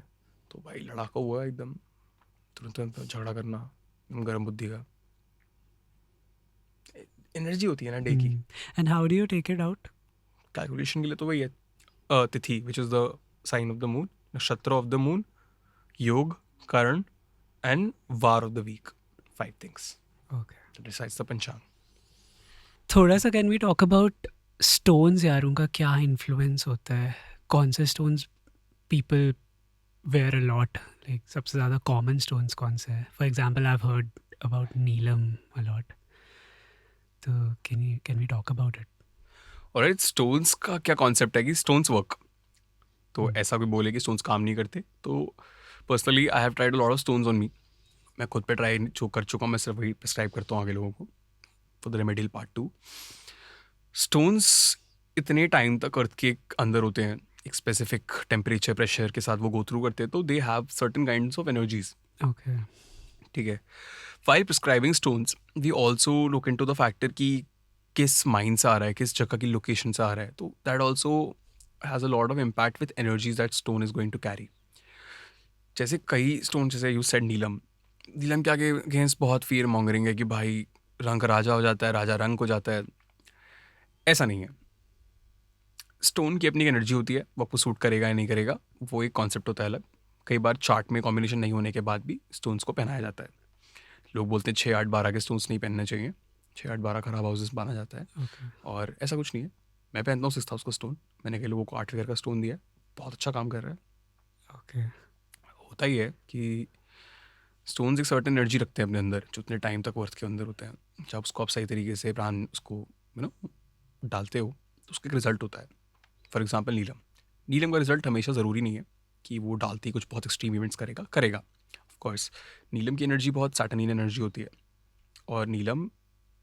तो भाई लड़ाका हुआ एकदम, तुरंत झगड़ा करना, एकदम गर्म बुद्धि का एनर्जी होती है ना डे की। And how do you take it out? Calculation के लिए तो वही है tithi which is the sign of the moon, नक्षत्र of the moon, yog, karan and vaar of the week. 5 things Okay. Decides the panchang. थोड़ा सा can we talk about stones यार, उनका क्या इन्फ्लुएंस होता है? कौन से stones people wear a lot, like सबसे ज़्यादा कॉमन स्टोन्स कौन से हैं? For example I have heard about Neelam a lot, तो can we talk about it? और स्टोन्स का क्या कॉन्सेप्ट है कि स्टोन्स वर्क, तो ऐसा कोई बोले कि स्टोन्स काम नहीं करते, तो personally I have tried a lot of stones on me. मैं खुद पे ट्राई जो कर चुका हूँ, मैं सिर्फ वही प्रिस्क्राइब करता हूँ आगे लोगों को for the remedial part 2। Stones इतने टाइम तक अर्थ के अंदर होते हैं, एक स्पेसिफिक टेम्परेचर प्रेशर के साथ वो गो थ्रू करते हैं, तो they have certain kinds of energies. Okay. ठीक है। While prescribing stones we also look into the factor कि किस माइंड से आ रहा है, किस जगह की लोकेशन से आ रहा है, तो that also has a lot of impact with energies that stone is going to carry. जैसे कई स्टोन, जैसे यू सेड नीलम, नीलम के आगे अगेंस्ट बहुत फियर मॉन्गरिंग है कि भाई रंग राजा हो जाता है, राजा रंग हो जाता है। ऐसा नहीं है। स्टोन की अपनी एनर्जी होती है, वो आपको सूट करेगा या नहीं करेगा वो एक कॉन्सेप्ट होता है अलग। कई बार चार्ट में कॉम्बिनेशन नहीं होने के बाद भी स्टोन्स को पहनाया जाता है। लोग बोलते हैं 6, 8, 12 के स्टोन्स नहीं पहनने चाहिए, 6, 8, 12 खराब हाउसेस माना जाता है। और ऐसा कुछ नहीं है। मैं पहनता हूँ 6th हाउस का स्टोन, मैंने कई लोगों को 8 फिगर का स्टोन दिया है, बहुत अच्छा काम कर रहा है। ओके। होता ही है कि स्टोन्स एक सर्टेन एनर्जी रखते हैं अपने अंदर, जो उतने टाइम तक अर्थ के अंदर होते हैं। जब उसको आप सही तरीके से प्राण उसको डालते हो तो उसका एक रिजल्ट होता है। फॉर एग्जाम्पल नीलम का रिजल्ट हमेशा ज़रूरी नहीं है कि वो डालती कुछ बहुत एक्सट्रीम इवेंट्स करेगा। ऑफकोर्स नीलम की एनर्जी बहुत सैटर्नियन एनर्जी होती है, और नीलम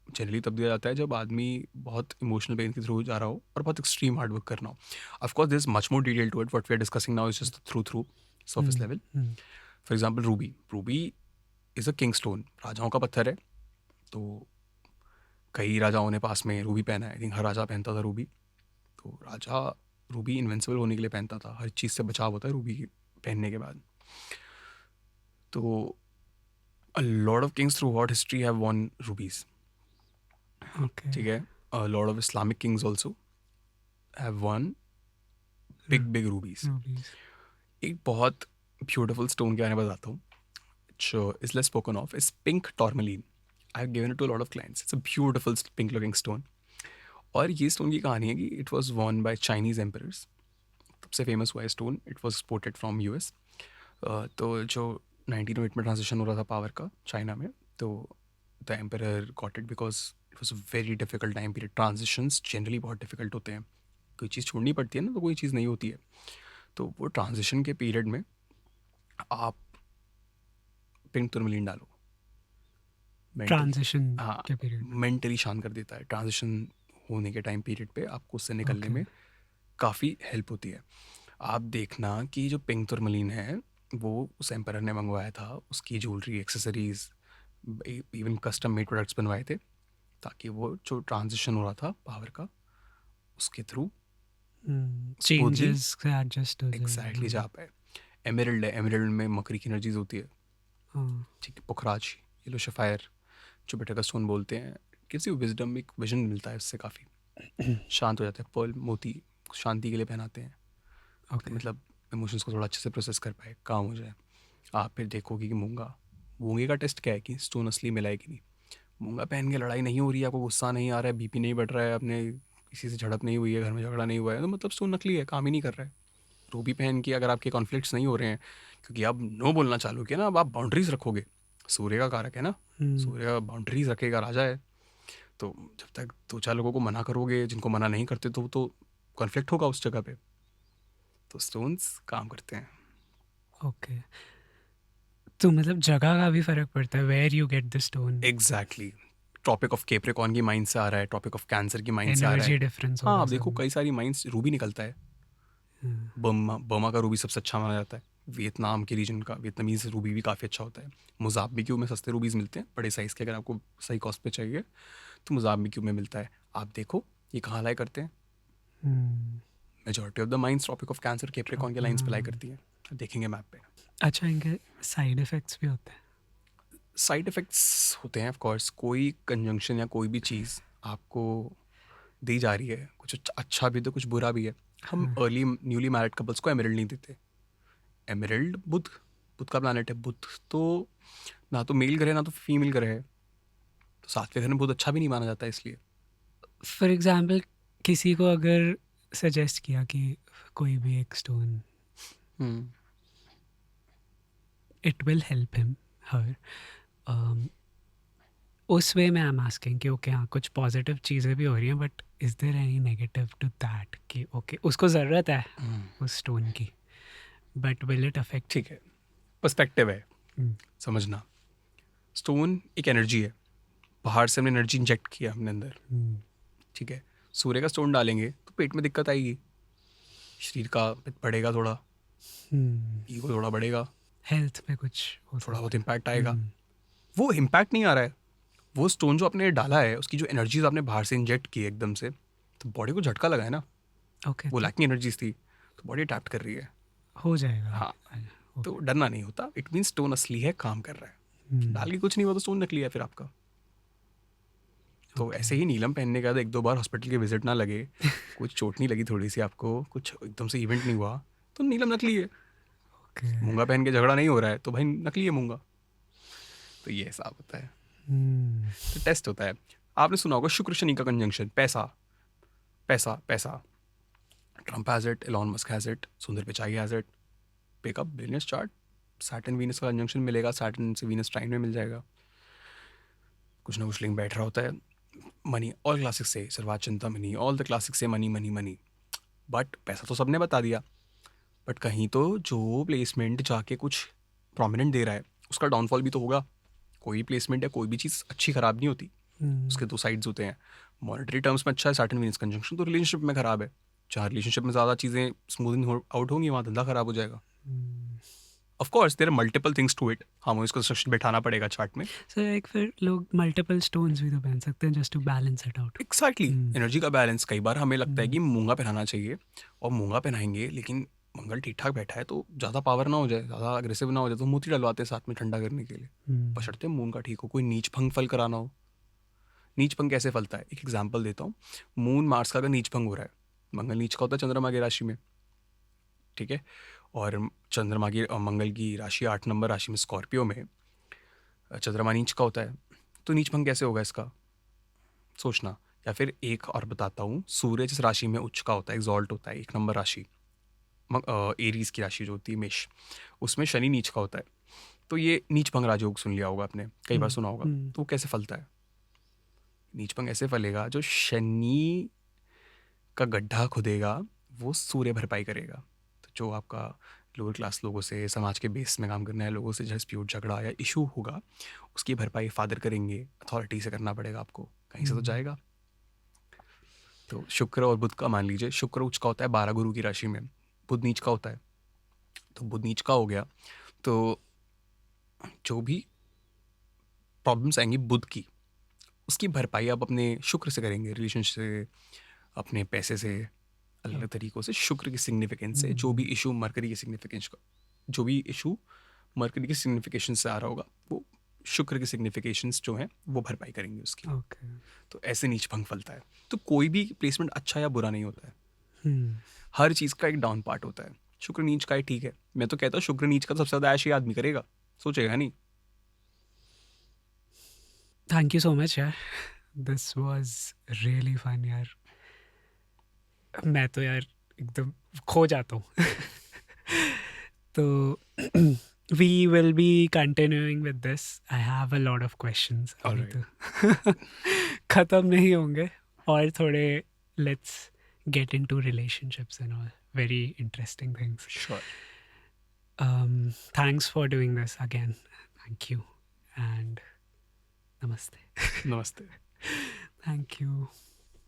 जनरली तब दिया जाता है जब आदमी बहुत इमोशनल पेन के थ्रू जा रहा हो और बहुत एक्सट्रीम हार्ड वर्क करना हो। Of course this much more detail to it, what we are discussing now is just through surface level. For example ruby is a king stone, राजाओं का पत्थर है। तो कई राजाओं ने पास में रूबी पहना है, आई थिंक हर राजा पहनता था रूबी। तो राजा रूबी इन्वेंसिबल होने के लिए पहनता था, हर चीज़ से बचाव होता है रूबी पहनने के बाद। तो a lot of kings throughout history have worn rubies. Okay. ठीक है। A lot of Islamic kings also have worn big rubies. एक बहुत ब्यूटीफुल स्टोन के बारे में बताता हूँ, which is less spoken of, is pink tourmaline. I have given it to a lot of clients. It's a beautiful pink looking stone. और ये stone की कहानी है कि it was worn by Chinese emperors. सबसे फेमस हुआ है stone, it was exported from US. तो जो 1908 में ट्रांजिशन हो रहा था पावर का चाइना में, तो the emperor got it because it was a very difficult time period. Transitions generally बहुत डिफिकल्ट होते हैं, कोई चीज़ छोड़नी पड़ती है ना, तो कोई चीज़ नहीं होती है। तो वो ट्रांजिशन के पीरियड में आप पिंक टुरमलिन डालो, ट्रांजिशन हाँ, के पीरियड में मेंटली शांत कर देता है। ट्रांजिशन होने के टाइम पीरियड पे आपको उससे निकलने में काफ़ी हेल्प होती है। आप देखना कि जो पिंक टुरमलिन है वो उस एम्परर ने मंगवाया था, उसकी jewellery, accessories, even custom made products बनवाए थे, ताकि वो जो ट्रांजिशन हो रहा था पावर का उसके थ्रू स्मूथली चेंजेस से एडजस्ट हो जाए। एग्जैक्टली जा पाए। एमरल्ड है, एमरल्ड में मकड़ी की एनर्जीज होती है, हाँ, ठीक है। पुखराज, येलो शफायर, जुपिटर का स्टोन बोलते हैं, किसी विजडम, एक विजन मिलता है उससे, काफ़ी शांत हो जाता है। पर्ल, मोती शांति के लिए पहनाते हैं, ओके। मतलब इमोशंस को थोड़ा अच्छे से प्रोसेस कर पाए, काम हो जाए। आप फिर देखोगे कि मूंगा, मूंगे का टेस्ट क्या है कि स्टोन असली मिला है कि नहीं। मूंगा पहन के लड़ाई नहीं हो रही है, आपको गुस्सा नहीं आ रहा है, बीपी नहीं बढ़ रहा है, अपने किसी से झड़प नहीं हुई है, घर में झगड़ा नहीं हुआ है, तो मतलब स्टोन नकली है, काम ही नहीं कर रहा है। रूबी पहन के अगर आपके कॉन्फ्लिक्ट्स नहीं हो रहे हैं, क्योंकि आप नो बोलना चालू किया ना, अब आप बाउंड्रीज रखोगे। सूर्य का कारक है ना, सूर्य बाउंड्रीज रखेगा, राजा है। तो जब तक दो चार लोगों को मना करोगे जिनको मना नहीं करते, तो कॉन्फ्लिक्ट होगा उस जगह पे। तो स्टोन्स काम करते हैं। ओके, तो मतलब जगह का भी फर्क पड़ता है, where you get the stone, exactly. Tropic of Capricorn की माइंड से आ रहा है, ट्रॉपिक ऑफ कैंसर की माइंड से आ रहा एनर्जी है। डिफरेंस हाँ, होगा आप देखो सब कई सारी माइंड्स, रूबी निकलता है। में। बर्मा, बर्मा का रूबी सबसे अच्छा माना जाता है। वियतनाम के रीजन का वियतनामीज रूबी भी काफ़ी अच्छा होता है। मोज़ाम्बिक में सस्ते रूबीज़ मिलते हैं, बड़े साइज़ के, अगर आपको सही कॉस्ट पे चाहिए तो मोज़ाम्बिक में मिलता है। आप देखो ये कहाँ लाई करते हैं, majority of the mines tropic of cancer capricorn के लाइंस पे लाई करती हैं। देखेंगे मैप पे। अच्छा, इनके साइड इफ़ेक्ट्स भी होते हैं? साइड इफ़ेक्ट्स होते हैं ऑफ कोर्स। कोई कंजंक्शन या कोई भी चीज़ आपको दी जा रही है, कुछ अच्छा भी तो कुछ बुरा भी है। हम हाँ, अर्ली न्यूली मैरिड कपल्स को एमरल्ड नहीं देते। एमरल्ड बुध, बुध का प्लानट है। बुध तो ना तो मेल ग्रह है ना तो फीमेल ग्रह है, तो सातवें घर में बहुत अच्छा भी नहीं माना जाता है, इसलिए। फॉर एग्जांपल किसी को अगर सजेस्ट किया कि कोई भी एक stone, hmm it will help him her, उस वे में आई एम आस्किंग कि ओके हाँ, कुछ पॉजिटिव चीज़ें भी हो रही हैं, but is there any negative to that कि ओके उसको ज़रूरत है उस स्टोन की, बट विल इट अफेक्ट? ठीक है, पर्सपेक्टिव है, समझना। स्टोन एक एनर्जी है, बाहर से हमने एनर्जी इंजेक्ट किया अपने अंदर, ठीक है। सूर्य का स्टोन डालेंगे तो पेट में दिक्कत आएगी, शरीर का पित्त बढ़ेगा, थोड़ा ईगो थोड़ा बढ़ेगा, हेल्थ पे कुछ होता थोड़ा है? बहुत इम्पैक्ट आएगा। वो इम्पैक्ट नहीं आ रहा है, वो स्टोन जो आपने डाला है उसकी जो एनर्जीज आपने बाहर से इंजेक्ट की है एकदम से, तो बॉडी को झटका लगा है ना। ओके, वो तो लैकिंग एनर्जीज थी, तो बॉडी अडैप्ट कर रही है। हो जाएगा। हाँ, ओके। तो डरना नहीं होता। इट मीन स्टोन असली है, काम कर रहा है। डाल के कुछ नहीं हुआ तो स्टोन नकली है फिर आपका। तो ओके। ऐसे ही नीलम पहनने के बाद एक दो बार हॉस्पिटल की विजिट ना लगे, कुछ चोट नहीं लगी थोड़ी सी आपको, कुछ एकदम से इवेंट नहीं हुआ, तो नीलम नकली है। ओके। मूंगा पहन के झगड़ा नहीं हो रहा है तो भाई नकली है मूंगा। तो ये हिसाब होता है, तो टेस्ट होता है। आपने सुना होगा शुक्र शनि का कंजंक्शन, पैसा पैसा पैसा। Trump has it, Elon Musk has it, Sundar Pichai has it. Pick up business chart, Saturn Venus का कंजंक्शन मिलेगा, सैटर्न से वीनस ट्राइन में मिल जाएगा। कुछ ना कुछ लिंक बैठ रहा होता है। मनी, ऑल क्लासिक्स से सर्वात चिंता मनी, ऑल द क्लासिक्स से मनी मनी मनी। बट पैसा तो सबने बता दिया, बट कहीं तो जो प्लेसमेंट जाके कुछ प्रोमिनेंट दे रहा है उसका डाउनफॉल भी तो होगा। कोई प्लेसमेंट या कोई भी चीज़ अच्छी ख़राब नहीं होती, उसके दो साइड्स होते हैं। मॉनेटरी टर्म्स में अच्छा है सैटर्न वीनस कंजंक्शन, तो रिलेशनशिप में ख़राब है। जहाँ रिलेशनशिप में ज़्यादा चीज़ें स्मूथिंग आउट होंगी वहाँ धंधा ख़राब हो जाएगा। Of course there are multiple things to it, हमें इसको कंस्ट्रक्शन बैठाना पड़ेगा चार्ट में। सो एक फिर लोग मल्टीपल स्टोन्स भी तो पहन सकते हैं just to balance it out. Exactly, energy का बैलेंस। कई बार हमें लगता है कि मूंगा पहनाना चाहिए, और मूंगा पहनाएंगे लेकिन मंगल ठीक ठाक बैठा है तो ज़्यादा पावर ना हो जाए, ज़्यादा अग्रेसिव ना हो जाए, तो मोती डलवाते हैं साथ में ठंडा करने के लिए। बशर्ते मून का ठीक हो, कोई नीच भंग फल कराना हो। नीच भंग कैसे फलता है, एक एग्जाम्पल देता हूँ। मून मार्स का अगर नीच भंग हो रहा है, मंगल नीच का होता है चंद्रमा की राशि में, ठीक है। और चंद्रमा की मंगल की राशि 8 नंबर राशि में स्कॉर्पियो में चंद्रमा नीच का होता है, तो नीच भंग कैसे होगा इसका, सोचना। या फिर एक और बताता हूँ, सूर्य जिस राशि में उच्च का होता है, एग्जॉल्ट होता है, 1 नंबर राशि एरीज की राशि जो होती है मेष, उसमें शनि नीच का होता है। तो ये नीच भंग राजयोग सुन लिया होगा आपने, कई बार सुना होगा। तो वो कैसे फलता है, नीच भंग ऐसे फलेगा, जो शनि का गड्ढा खुदेगा वो सूर्य भरपाई करेगा। तो जो आपका लोअर क्लास लोगों से, समाज के बेस में काम करने वाले लोगों से डिस्प्यूट झगड़ा या इशू होगा, उसकी भरपाई फादर करेंगे, अथॉरिटी से करना पड़ेगा आपको, कहीं से तो जाएगा। तो शुक्र और बुध का मान लीजिए, शुक्र उच्च का होता है 12 गुरु की राशि में, बुध नीच का होता है। तो बुध नीच का हो गया तो जो भी प्रॉब्लम्स आएंगी बुध की, उसकी भरपाई आप अपने शुक्र से करेंगे, रिलेशनशिप से, अपने पैसे से, अलग अलग तरीकों से शुक्र की सिग्निफिकेंस से, जो भी इशू मरकरी की सिग्निफिकेंस का, जो भी इशू मरकरी की सिग्निफिकेशन से आ रहा होगा, वो शुक्र की सिग्निफिकेशंस जो हैं वो भरपाई करेंगे उसकी। ओके। तो ऐसे नीच भंग फलता है। तो कोई भी प्लेसमेंट अच्छा या बुरा नहीं होता है, हम्म। हर चीज़ का एक डाउन पार्ट होता है। शुक्र नीच का ही ठीक है, मैं तो कहता हूँ शुक्र नीच का सबसे ज़्यादा ऐश ये आदमी करेगा, सोचेगा नहीं। थैंक यू सो मच यार, दिस वाज रियली फन यार। मैं तो यार एकदम खो जाता हूँ। तो we will be continuing with this. I have a lot of questions. अभी Alright. तो खत्म नहीं होंगे, और थोड़े let's get into relationships and all very interesting things. Sure. Thanks for doing this again. Thank you and namaste. Namaste. Thank you.